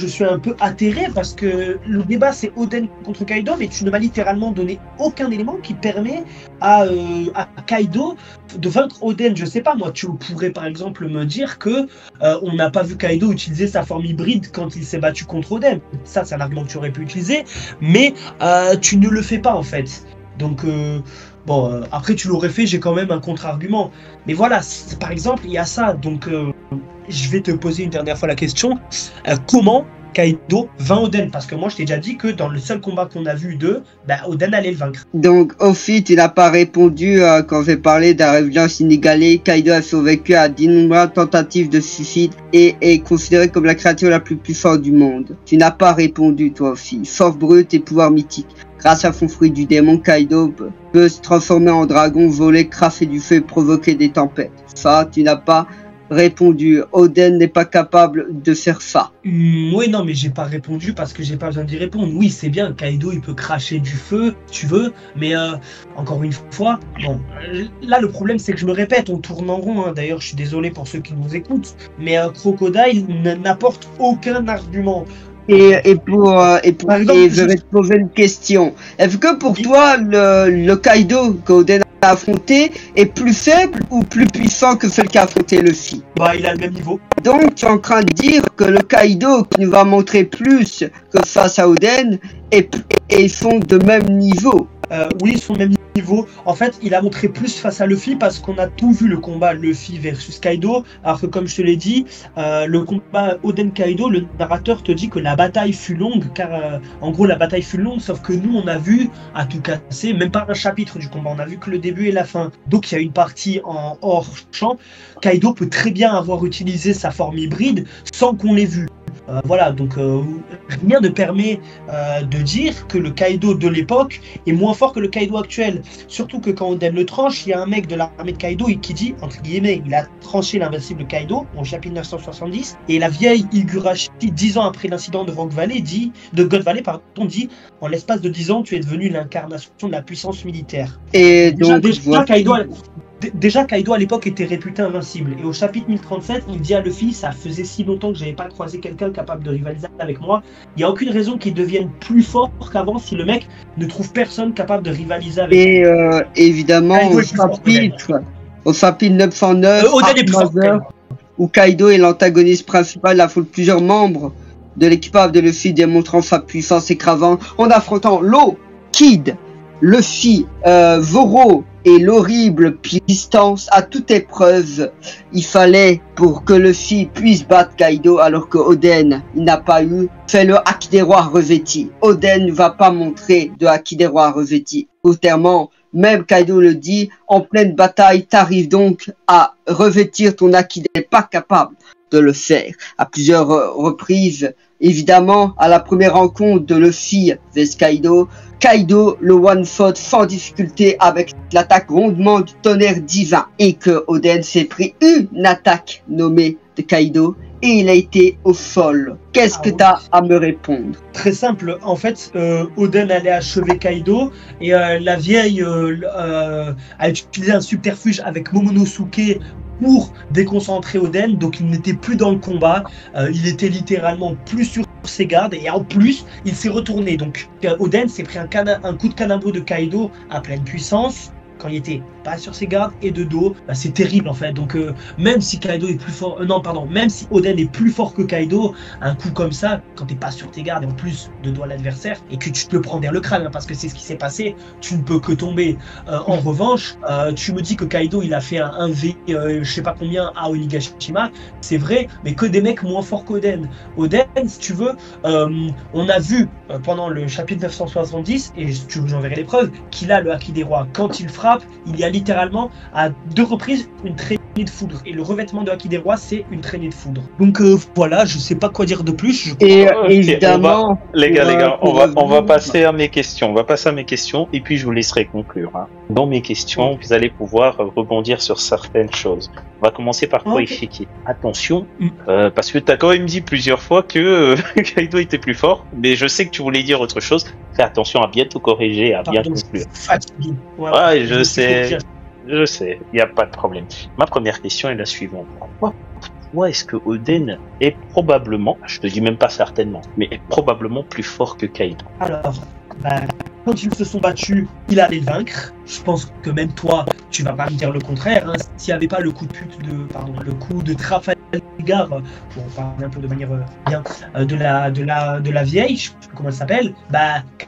atterré parce que le débat c'est Oden contre Kaido, mais tu ne m'as littéralement donné aucun élément qui permet à Kaido de vaincre Oden. Je sais pas, moi, tu pourrais par exemple me dire que on n'a pas vu Kaido utiliser sa forme hybride quand il s'est battu contre Oden. Ça c'est un argument que tu aurais pu utiliser, mais tu ne le fais pas en fait. Donc après tu l'aurais fait, j'ai quand même un contre-argument. Mais voilà, par exemple, il y a ça. Donc je vais te poser une dernière fois la question. Comment Kaido vainc Oden? Parce que moi je t'ai déjà dit que dans le seul combat qu'on a vu d'eux, Oden allait le vaincre. Donc Ofi, tu n'as pas répondu quand j'ai parlé de la résilience inégalée. Kaido a survécu à d'innombrables tentatives de suicide et est considéré comme la créature la plus forte du monde. Tu n'as pas répondu toi Ofi. Force brute et pouvoir mythique. Grâce à son fruit du démon, Kaido peut se transformer en dragon, voler, cracher du feu et provoquer des tempêtes. Ça, tu n'as pas répondu. Oden n'est pas capable de faire ça. Oui, non, mais j'ai pas répondu parce que j'ai pas besoin d'y répondre. Oui, c'est bien, Kaido, il peut cracher du feu, si tu veux, mais encore une fois, bon, là, le problème, c'est que je me répète, on tourne en rond, hein. D'ailleurs, je suis désolé pour ceux qui nous écoutent, mais Crocodile n'apporte aucun argument. Et je vais te poser une question. Est-ce que pour toi, le Kaido qu'Oden a affronté est plus faible ou plus puissant que celui qui a affronté Luffy? Il a le même niveau. Donc, tu es en train de dire que le Kaido qui nous va montrer plus que face à Oden et ils sont de même niveau. Oui, ils sont au même niveau. En fait, il a montré plus face à Luffy parce qu'on a tout vu le combat Luffy versus Kaido. Alors que comme je te l'ai dit, le combat Oden-Kaido, le narrateur te dit que la bataille fut longue, car en gros la bataille fut longue, sauf que nous on a vu à tout casser, même pas un chapitre du combat, on a vu que le début et la fin. Donc il y a une partie en hors champ. Kaido peut très bien avoir utilisé sa forme hybride sans qu'on l'ait vu. Voilà, donc rien ne permet de dire que le Kaido de l'époque est moins fort que le Kaido actuel. Surtout que quand Oden le tranche, il y a un mec de l'armée de Kaido qui dit, entre guillemets, il a tranché l'invincible Kaido en chapitre 970, et la vieille Higurashi, 10 ans après l'incident de God Valley, dit, en l'espace de 10 ans, tu es devenu l'incarnation de la puissance militaire. Et donc, déjà, Kaido à l'époque était réputé invincible. Et au chapitre 1037, il dit à Luffy, ça faisait si longtemps que j'avais pas croisé quelqu'un capable de rivaliser avec moi. Il n'y a aucune raison qu'il devienne plus fort qu'avant si le mec ne trouve personne capable de rivaliser avec lui. Et évidemment, au chapitre 909, où Kaido est l'antagoniste principal, il affronte plusieurs membres de l'équipage de Luffy, démontrant sa puissance écrasante en affrontant Law, Kid, Luffy, Zoro et l'horrible puissance à toute épreuve. Il fallait pour que Luffy puisse battre Kaido alors que Oden, il n'a pas fait le haki des rois revêti. Oden ne va pas montrer de haki des rois revêti. Autrement, même Kaido le dit, en pleine bataille, t'arrives donc à revêtir ton haki, n'est pas capable. de le faire. À plusieurs reprises, évidemment, à la première rencontre de Luffy vs Kaido, Kaido le one-shot sans difficulté avec l'attaque rondement du tonnerre divin. Et que Oden s'est pris une attaque nommée de Kaido et il a été au sol. Qu'est-ce que t'as à me répondre? Très simple, en fait, Oden allait achever Kaido et la vieille a utilisé un subterfuge avec Momonosuke pour déconcentrer Oden, donc il n'était plus dans le combat, il était littéralement plus sur ses gardes et en plus il s'est retourné, donc Oden s'est pris un coup de canabo de Kaido à pleine puissance quand il était pas sur ses gardes et de dos, bah, c'est terrible en fait. Donc même si Kaido est plus fort, même si Oden est plus fort que Kaido, un coup comme ça, quand t'es pas sur tes gardes et en plus de dos à l'adversaire et que tu te le prends derrière le crâne, hein, parce que c'est ce qui s'est passé, tu ne peux que tomber. En revanche, tu me dis que Kaido il a fait un V, je sais pas combien à Onigashima, c'est vrai, mais que des mecs moins forts qu'Oden. Oden, si tu veux, on a vu pendant le chapitre 970, et si tu veux j'enverrai les preuves, qu'il a le Haki des rois. Quand il frappe, il y a littéralement à 2 reprises une traînée de foudre. Et le revêtement de Haki des rois, c'est une traînée de foudre. Donc voilà, je sais pas quoi dire de plus. Et évidemment... Les gars, on va passer à mes questions. On va passer à mes questions et puis je vous laisserai conclure. Hein. Dans mes questions, vous allez pouvoir rebondir sur certaines choses. On va commencer par Koishiki. Attention, parce que tu as quand même dit plusieurs fois que Kaido était plus fort, mais je sais que tu voulais dire autre chose. Fais attention à bien tout corriger, à bien conclure. Ouais, je sais, il n'y a pas de problème. Ma première question est la suivante. Pourquoi est-ce que Oden est probablement, je te dis même pas certainement, mais est probablement plus fort que Kaido? Alors, quand ils se sont battus, il allait le vaincre. Je pense que même toi, tu vas pas me dire le contraire. Hein. S'il n'y avait pas le coup de Trafalgar, pour parler un peu de manière bien, de la vieille, je sais plus comment elle s'appelle,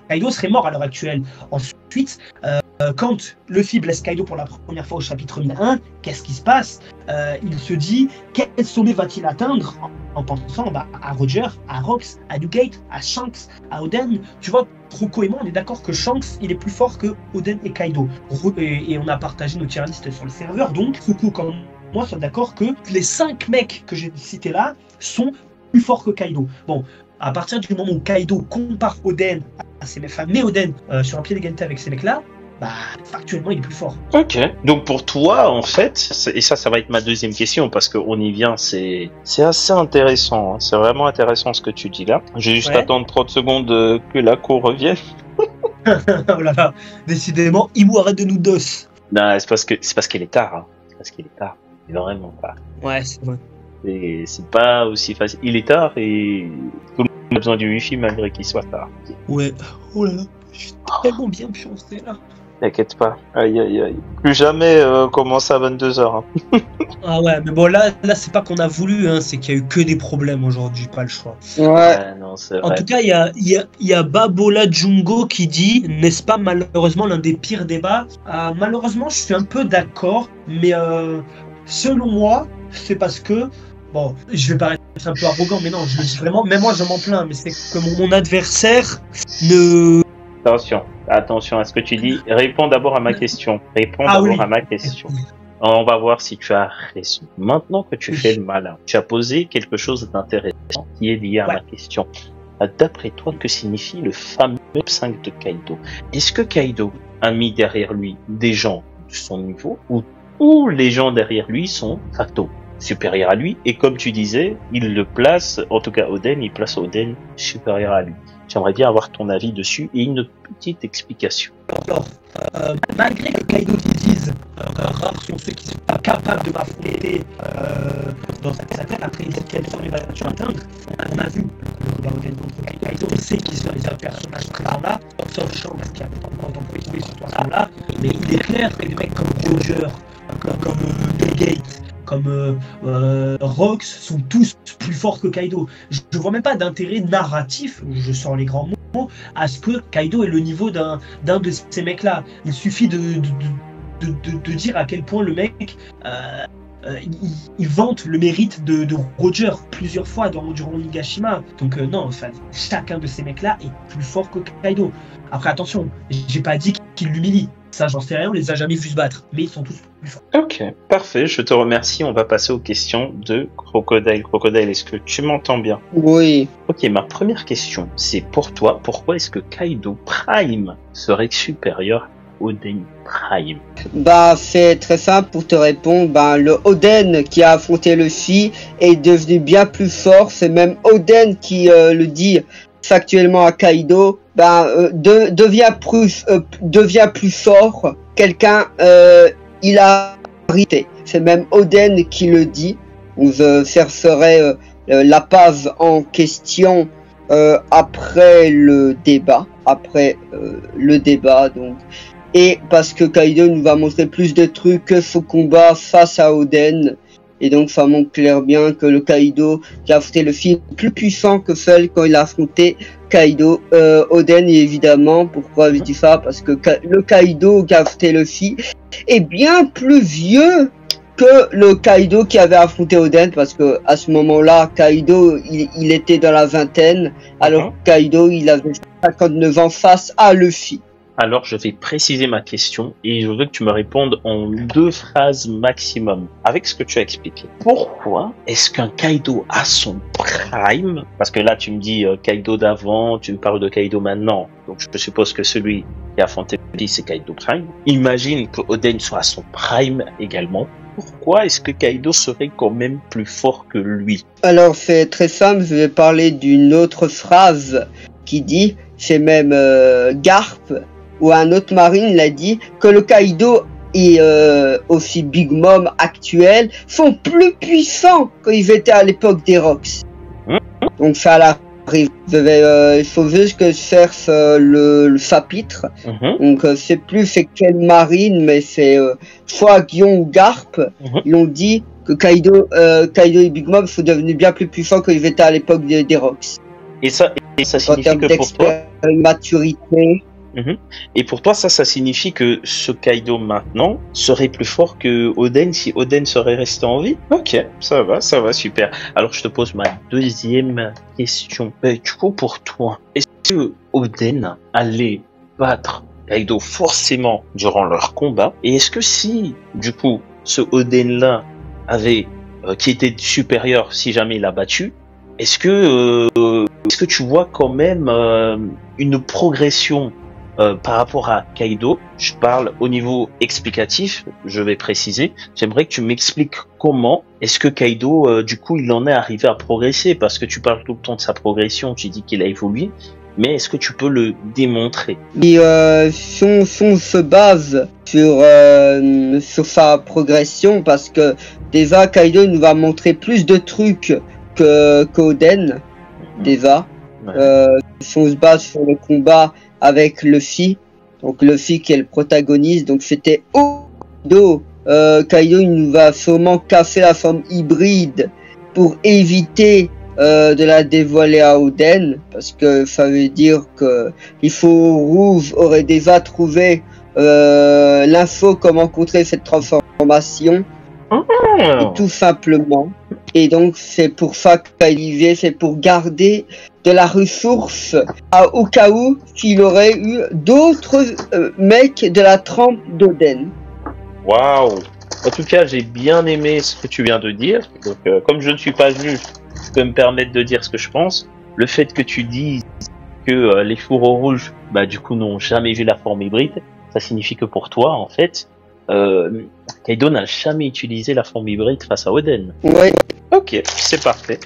Kaido serait mort à l'heure actuelle. Ensuite, quand Luffy blesse Kaido pour la première fois au chapitre 1001, qu'est-ce qui se passe? Il se dit, quel sommet va-t-il atteindre en pensant à Roger, à Rox, à Newgate, à Shanks, à Oden. Tu vois, Rocco et moi, on est d'accord que Shanks, il est plus fort que Oden et Kaido. Et on a partagé nos tier listes sur le serveur, donc Rocco comme moi sont d'accord que les 5 mecs que j'ai cités là sont plus forts que Kaido. Bon, à partir du moment où Kaido compare Oden à ces mecs, mais Oden sur un pied d'égalité avec ces mecs-là, factuellement il est plus fort. Ok, donc pour toi en fait, et ça va être ma deuxième question parce qu'on y vient, c'est assez intéressant, hein. C'est vraiment intéressant ce que tu dis là. Je vais juste attendre 30 secondes que la cour revienne. Oh là là, décidément, Imu arrête de nous dos. Non, c'est parce qu'il est tard, hein. C'est parce qu'il est tard, il est vraiment tard. Ouais, c'est vrai. Et c'est pas aussi facile, il est tard et tout le monde a besoin du wifi malgré qu'il soit tard. Ouais, oh là là, je suis tellement bien pioncé là. T'inquiète pas, aïe aïe aïe. Plus jamais commencer à 22h. Hein. Ah ouais, mais bon là c'est pas qu'on a voulu, hein, c'est qu'il y a eu que des problèmes aujourd'hui, pas le choix. Ouais. Non, c'est vrai. En tout cas, il y a Babola Jungo qui dit, n'est-ce pas malheureusement l'un des pires débats? Malheureusement, je suis un peu d'accord, mais selon moi, c'est parce que, bon, je vais paraître un peu arrogant, mais non, je le dis vraiment, même moi je m'en plains, mais c'est que mon adversaire ne... Attention à ce que tu dis. Réponds d'abord à ma question. À ma question. On va voir si tu as raison. Maintenant que tu fais le malin, tu as posé quelque chose d'intéressant qui est lié à ma question. D'après toi, que signifie le fameux 5 de Kaido? Est-ce que Kaido a mis derrière lui des gens de son niveau ou les gens derrière lui sont facto supérieurs à lui? Et comme tu disais, il le place, en tout cas Oden, il place Oden supérieur à lui. J'aimerais bien avoir ton avis dessus et une petite explication. Alors, malgré que Kaido dise rares sont ceux qui sont pas capables de m'affronter dans cette attaque, après il dit quel sommet va-t-il atteindre, on a vu le combat contre Kaido, on sait qu'ils sont les autres personnages présents là, sauf Shanks qui a tant profité sur toi là, mais il est clair que des mecs comme Roger, comme Newgate, comme Rox sont tous plus forts que Kaido. Je vois même pas d'intérêt narratif, je sors les grands mots, à ce que Kaido ait le niveau d'un de ces mecs-là. Il suffit de dire à quel point le mec il vante le mérite de Roger plusieurs fois durant Onigashima. Donc non, enfin, chacun de ces mecs-là est plus fort que Kaido. Après attention, j'ai pas dit qu'il l'humilie. Ça, j'en sais rien, on les a jamais vus se battre, mais ils sont tous plus forts. Ok, parfait, je te remercie. On va passer aux questions de Crocodile. Crocodile, est-ce que tu m'entends bien? Oui. Ok, ma première question, c'est pour toi. Pourquoi est-ce que Kaido Prime serait supérieur au Oden Prime? Bah, c'est très simple pour te répondre. Bah, le Oden qui a affronté Luffy est devenu bien plus fort. C'est même Oden qui le dit factuellement à Kaido. Bah, devient plus fort. Quelqu'un, il a arrêté. C'est même Oden qui le dit. On serait la pave en question après le débat. Donc. Et parce que Kaido nous va montrer plus de trucs que son combat face à Oden. Et donc ça montre clair bien que le Kaido qui a affronté le film est plus puissant que celle quand il a affronté Kaido. Oden, et évidemment, pourquoi je dis ça? Parce que le Kaido qui a affronté le film est bien plus vieux que le Kaido qui avait affronté Oden, parce que à ce moment-là, Kaido, il était dans la vingtaine, alors Kaido, il avait 59 ans face à Luffy. Alors, je vais préciser ma question et je veux que tu me répondes en 2 phrases maximum. Avec ce que tu as expliqué, pourquoi est-ce qu'un Kaido a son prime? Parce que là, tu me dis Kaido d'avant, tu me parles de Kaido maintenant. Donc, je suppose que celui qui a affronté lui, c'est Kaido Prime. Imagine que Oden soit à son prime également. Pourquoi est-ce que Kaido serait quand même plus fort que lui? Alors, c'est très simple. Je vais parler d'une autre phrase qui dit, c'est même Garp, ou un autre marine l'a dit, que le Kaido et aussi Big Mom actuels sont plus puissants qu'ils étaient à l'époque des Rocks. Donc ça arrive. Il faut juste que je cherche le chapitre. Donc c'est plus c'est quelle marine, mais c'est soit Guion ou Garp. Ils ont dit que Kaido et Big Mom sont devenus bien plus puissants qu'ils étaient à l'époque des Rocks. Et ça signifie que pour toi, maturité. Et pour toi, ça signifie que ce Kaido maintenant serait plus fort que Oden si Oden serait resté en vie? Ok, ça va, super. Alors je te pose ma deuxième question. Du coup, pour toi, est-ce que Oden allait battre Kaido forcément durant leur combat? Et est-ce que si, du coup, ce Oden-là avait, qui était supérieur si jamais il l'a battu, est-ce que tu vois quand même une progression par rapport à Kaido? Je parle au niveau explicatif, je vais préciser. J'aimerais que tu m'expliques comment est-ce que Kaido, du coup, il en est arrivé à progresser, parce que tu parles tout le temps de sa progression, tu dis qu'il a évolué, mais est-ce que tu peux le démontrer? Et si on se base sur sa progression, parce que déjà Kaido nous va montrer plus de trucs qu'Oden, déjà. Si on se base sur le combat avec Luffy, donc Luffy qui est le protagoniste, donc c'était Kaido. Kaido il nous va sûrement casser la forme hybride pour éviter de la dévoiler à Oden, parce que ça veut dire que Rouge aurait déjà trouvé l'info comment contrer cette transformation, tout simplement. Et donc c'est pour ça qu'Olivier, c'est pour garder de la ressource au cas où qu'il aurait eu d'autres mecs de la trempe d'Oden. Waouh! En tout cas, j'ai bien aimé ce que tu viens de dire. Donc, comme je ne suis pas juge, je peux me permettre de dire ce que je pense. Le fait que tu dises que les fourreaux rouges, du coup, n'ont jamais vu la forme hybride, ça signifie que pour toi, en fait, Kaido n'a jamais utilisé la forme hybride face à Oden. Ouais. Ok, c'est parfait.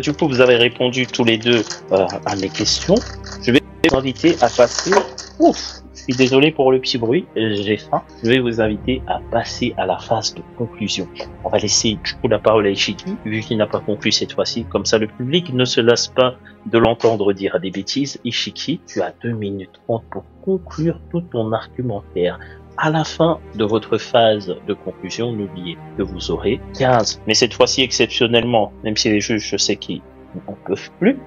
Du coup, vous avez répondu tous les deux à mes questions. Je vais vous inviter à passer... Ouf, je suis désolé pour le petit bruit, j'ai faim. Je vais vous inviter à passer à la phase de conclusion. On va laisser du coup la parole à Ishiki, vu qu'il n'a pas conclu cette fois-ci. Comme ça, le public ne se lasse pas de l'entendre dire des bêtises. Ishiki, tu as 2 minutes 30 pour conclure tout ton argumentaire. À la fin de votre phase de conclusion, n'oubliez que vous aurez 15, mais cette fois-ci exceptionnellement, même si les juges, je sais qu'ils n'en peuvent plus,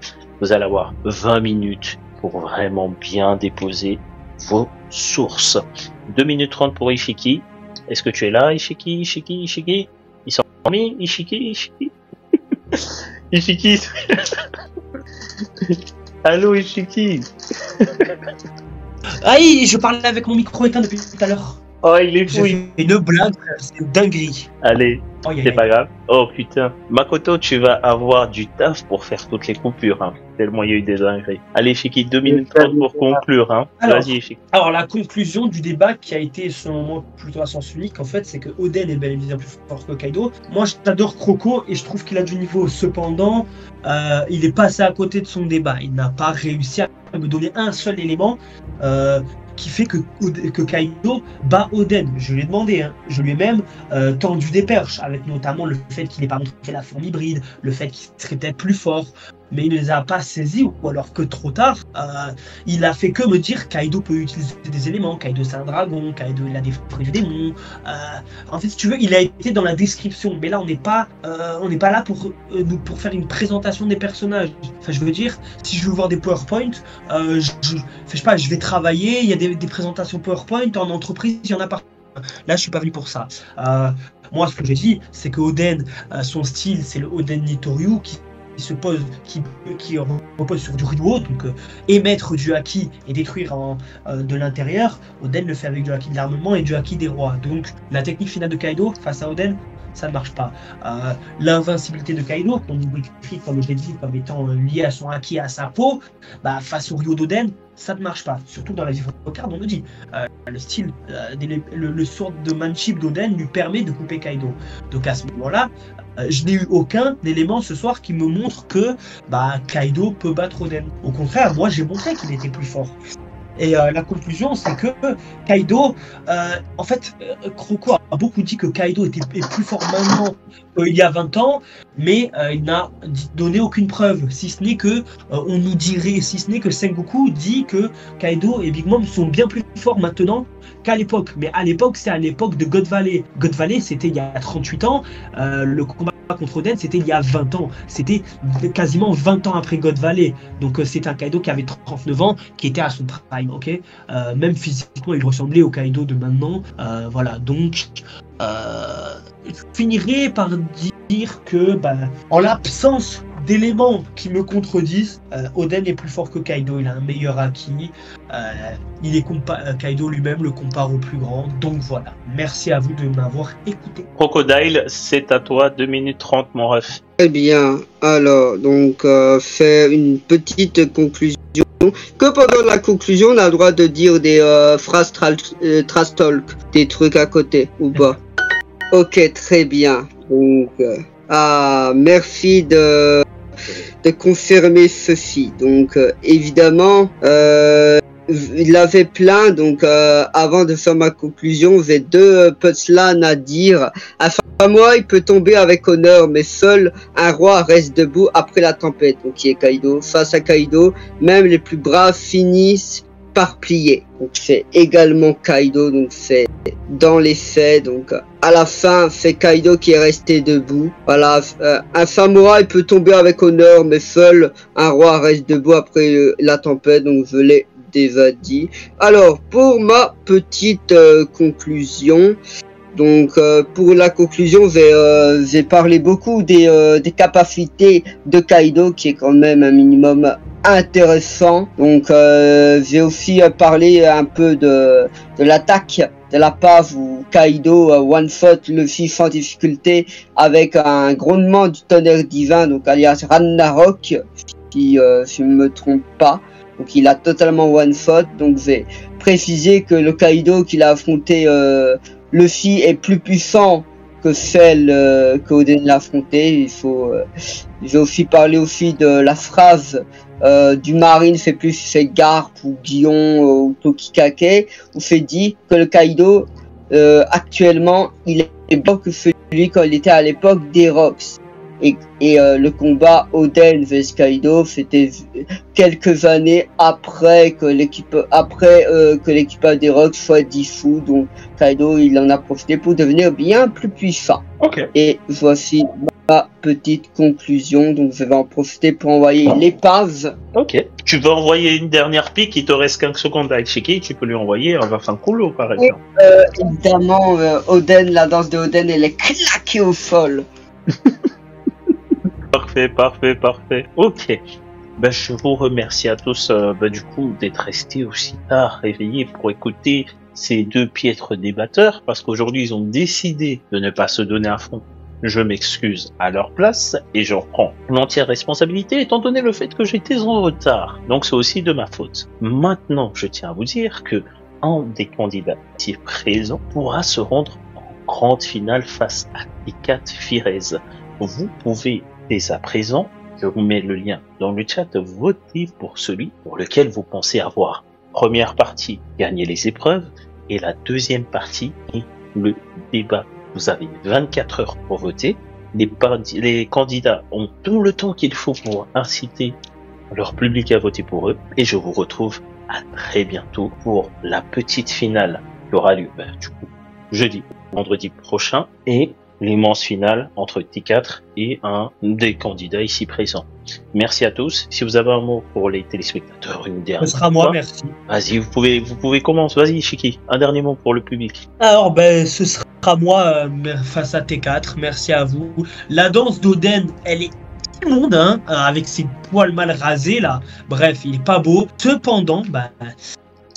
vous allez avoir 20 minutes pour vraiment bien déposer vos sources. 2 minutes 30 pour Ishiki. Est-ce que tu es là, Ishiki? Ils sont endormis, Ishiki? Ishiki? Allô, Ishiki? Aïe, je parlais avec mon micro éteint depuis tout à l'heure. Oh, il est J'ai fou. fait une blague, frère, c'est une dinguerie. Allez, Oh, aïe, c'est aïe. pas grave. Oh putain. Makoto, tu vas avoir du taf pour faire toutes les coupures, hein. Tellement il y a eu des dingueries. Allez, Shiki, 2 minutes 30 pour conclure, hein. Alors, Vas-y, Shiki. Alors, la conclusion du débat qui a été, selon moi, plutôt à sens unique, en fait, c'est que Oden est bel et bien plus fort que Kaido. Moi, j'adore Croco et je trouve qu'il a du niveau. Cependant, il est passé à côté de son débat. Il n'a pas réussi à me donner un seul élément qui fait que Kaido bat Oden. Je lui ai demandé, hein. Je lui ai même tendu des perches, avec notamment le fait qu'il n'ait pas montré la forme hybride, le fait qu'il serait peut-être plus fort, mais il ne les a pas saisis, ou alors que trop tard, il a fait que me dire Kaido peut utiliser des éléments, Kaido c'est un dragon, Kaido il a des fruits du démon. En fait, si tu veux, il a été dans la description, mais là on n'est pas là pour faire une présentation des personnages. Enfin, je veux dire, si je veux voir des PowerPoint, je sais pas, je vais travailler, il y a des présentations PowerPoint en entreprise, il y en a partout. Là, je suis pas venu pour ça. Moi, ce que j'ai dit, c'est que Oden, son style, c'est le Oden Nitoryu qui repose sur du Ryuo, donc émettre du haki et détruire de l'intérieur. Oden le fait avec du haki de l'armement et du haki des rois. Donc la technique finale de Kaido face à Oden, ça ne marche pas. L'invincibilité de Kaido, qu'on décrit, comme je l'ai dit, comme étant liée à son haki et à sa peau, face au Ryo d'Oden, ça ne marche pas. Surtout dans la vie card, on nous dit le style, le sort de manship d'Oden lui permet de couper Kaido. Donc à ce moment-là, je n'ai eu aucun élément ce soir qui me montre que Kaido peut battre Oden. Au contraire, moi j'ai montré qu'il était plus fort. Et la conclusion, c'est que Kaido, en fait, Croco a beaucoup dit que Kaido est plus fort maintenant qu'il y a 20 ans, mais il n'a donné aucune preuve, si ce n'est que on nous dirait, si ce n'est que Sengoku dit que Kaido et Big Mom sont bien plus forts maintenant qu'à l'époque. Mais à l'époque, c'est à l'époque de God Valley. God Valley, c'était il y a 38 ans. Le combat contre Oden, c'était il y a 20 ans. C'était quasiment 20 ans après God Valley. Donc c'est un Kaido qui avait 39 ans, qui était à son prime, ok. Même physiquement, il ressemblait au Kaido de maintenant. Voilà, donc je finirai par dire que, en l'absence d'éléments qui me contredisent, Oden est plus fort que Kaido, il a un meilleur haki, Kaido lui-même le compare au plus grand, donc voilà. Merci à vous de m'avoir écouté. Crocodile, c'est à toi, 2 minutes 30, mon ref. Très bien, alors, donc, faire une petite conclusion. Que pendant la conclusion, on a le droit de dire des phrases trash talk, des trucs à côté, ou pas? Ok, très bien. Donc, merci de confirmer ceci. Donc, évidemment, il avait plein. Donc, avant de faire ma conclusion, j'ai 2 punchlines à dire. Un moi, il peut tomber avec honneur, mais seul un roi reste debout après la tempête. Donc, qui est Kaido. Face à Kaido, même les plus braves finissent par plier. Donc, c'est également Kaido. Donc, c'est dans les faits. Donc, à la fin, c'est Kaido qui est resté debout. Voilà, un samouraï peut tomber avec honneur, mais seul un roi reste debout après la tempête. Donc, je l'ai déjà dit. Alors, pour ma petite conclusion, donc pour la conclusion, j'ai parlé beaucoup des capacités de Kaido, qui est quand même un minimum intéressant. Donc j'ai aussi parlé un peu de l'attaque de la pave où Kaido one shot Luffy sans difficulté avec un grondement du tonnerre divin, donc alias Ragnarok, si je ne me trompe pas. Donc il a totalement one shot. Donc j'ai précisé que le Kaido qu'il a affronté Luffy est plus puissant que celle qu'Oden l'a affronté. J'ai aussi parlé de la phrase du marine fait plus c'est Garp ou Guillon ou Tokikake, où c'est dit que le Kaido actuellement il est pas que celui quand il était à l'époque des Rocks. Et le combat Oden vs Kaido, c'était quelques années après que l'équipage des Rocks soit dissous. Donc Kaido, il en a profité pour devenir bien plus puissant. Ok. Et voici ma petite conclusion. Donc je vais en profiter pour envoyer l'épave. Ok. Tu veux envoyer une dernière pique, il te reste 15 secondes avec Shiki, tu peux lui envoyer un Vafankulo par exemple. Évidemment, Oden, la danse de Oden, elle est claquée au sol. Parfait. Ok. Je vous remercie à tous du coup d'être restés aussi tard réveillés pour écouter ces deux piètres débatteurs, parce qu'aujourd'hui ils ont décidé de ne pas se donner à fond. Je m'excuse à leur place et j'en prends l'entière responsabilité étant donné le fait que j'étais en retard. Donc c'est aussi de ma faute. Maintenant, je tiens à vous dire que un des candidats qui est présent pourra se rendre en grande finale face à T4 Firez. Vous pouvez dès à présent, je vous mets le lien dans le chat, voter pour celui pour lequel vous pensez avoir. Première partie, gagner les épreuves, et la deuxième partie est le débat. Vous avez 24 heures pour voter. Les candidats ont tout le temps qu'il faut pour inciter leur public à voter pour eux. Et je vous retrouve à très bientôt pour la petite finale qui aura lieu du coup jeudi, vendredi prochain, et l'immense finale entre T4 et un des candidats ici présents. Merci à tous. Si vous avez un mot pour les téléspectateurs, une dernière. Ce sera moi, merci. Vas-y, vous pouvez commencer. Vas-y, Chiki, un dernier mot pour le public. Alors, ce sera moi face à T4. Merci à vous. La danse d'Oden, elle est immonde, hein, avec ses poils mal rasés là. Bref, il est pas beau. Cependant,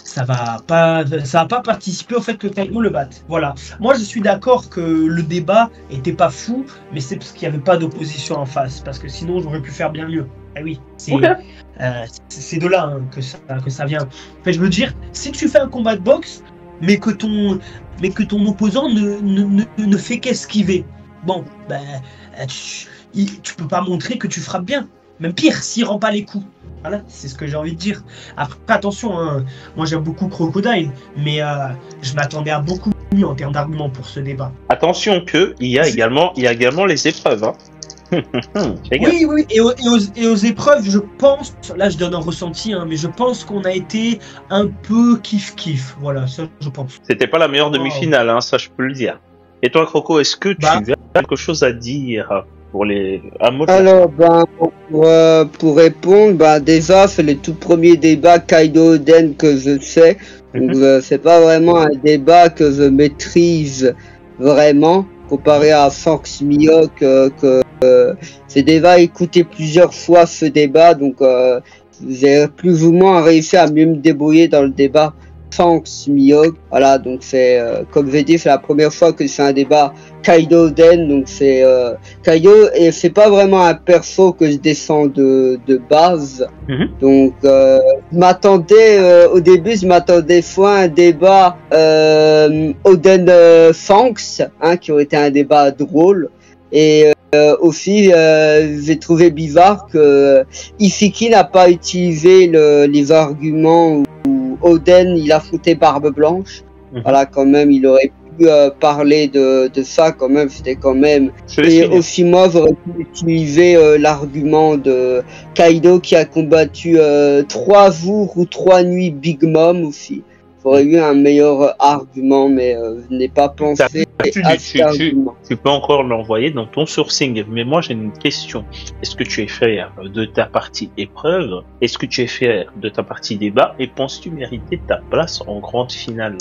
ça va pas participer au fait que Kaido le batte. Voilà. Moi, je suis d'accord que le débat était pas fou, mais c'est parce qu'il n'y avait pas d'opposition en face. Parce que sinon, j'aurais pu faire bien mieux. Eh oui, c'est de là que ça vient. En fait, je veux dire, si tu fais un combat de boxe, mais que ton opposant ne fait qu'esquiver, bon, tu peux pas montrer que tu frappes bien. Même pire, s'il rend pas les coups. Voilà, c'est ce que j'ai envie de dire. Après, attention, hein, moi j'aime beaucoup Crocodile, mais je m'attendais à beaucoup mieux en termes d'arguments pour ce débat. Attention il y a également les épreuves. Hein. Oui, et aux épreuves, je pense, là je donne un ressenti, hein, mais je pense qu'on a été un peu kiff-kiff. Voilà, ça je pense. C'était pas la meilleure demi-finale, hein, ça je peux le dire. Et toi, Croco, est-ce que tu as quelque chose à dire pour un mot de Alors, pour répondre, déjà, c'est le tout premier débat Kaido-Oden que je fais. Donc, c'est pas vraiment un débat que je maîtrise vraiment, comparé à Fox Miyok, ce débat, écouté plusieurs fois ce débat, donc j'ai plus ou moins réussi à mieux me débrouiller dans le débat Fox Miyok. Voilà, donc c'est comme j'ai dit, c'est la première fois que c'est un débat Kaido-Den, donc c'est Kaido, et c'est pas vraiment un perso que je descends de base. Donc je m'attendais au début, soit un débat Oden Fox, hein, qui aurait été un débat drôle, et aussi j'ai trouvé bizarre que Isiki n'a pas utilisé les arguments où Oden il affrontait Barbe Blanche. Voilà, quand même il aurait pu parler de ça, quand même c'était quand même. Et aussi moi j'aurais pu utiliser l'argument de Kaido qui a combattu 3 jours ou 3 nuits Big Mom aussi. J'aurais eu un meilleur argument, mais je n'ai pas pensé à cet argument. Tu peux encore l'envoyer dans ton sourcing, mais moi j'ai une question. Est-ce que tu es fier de ta partie épreuve? Est-ce que tu es fier de ta partie débat? Et penses-tu mériter ta place en grande finale?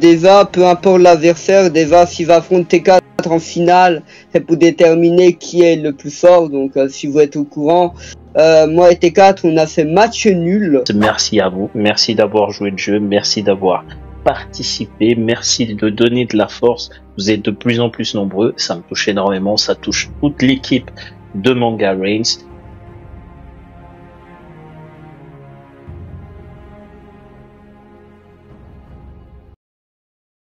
Déjà, peu importe l'adversaire, déjà s'il va affronter T4 en finale, c'est pour déterminer qui est le plus fort. Donc si vous êtes au courant, moi et T4 on a fait match nul. Merci à vous, merci d'avoir joué le jeu, merci d'avoir participé, merci de donner de la force. Vous êtes de plus en plus nombreux, ça me touche énormément, ça touche toute l'équipe de Manga Reigns.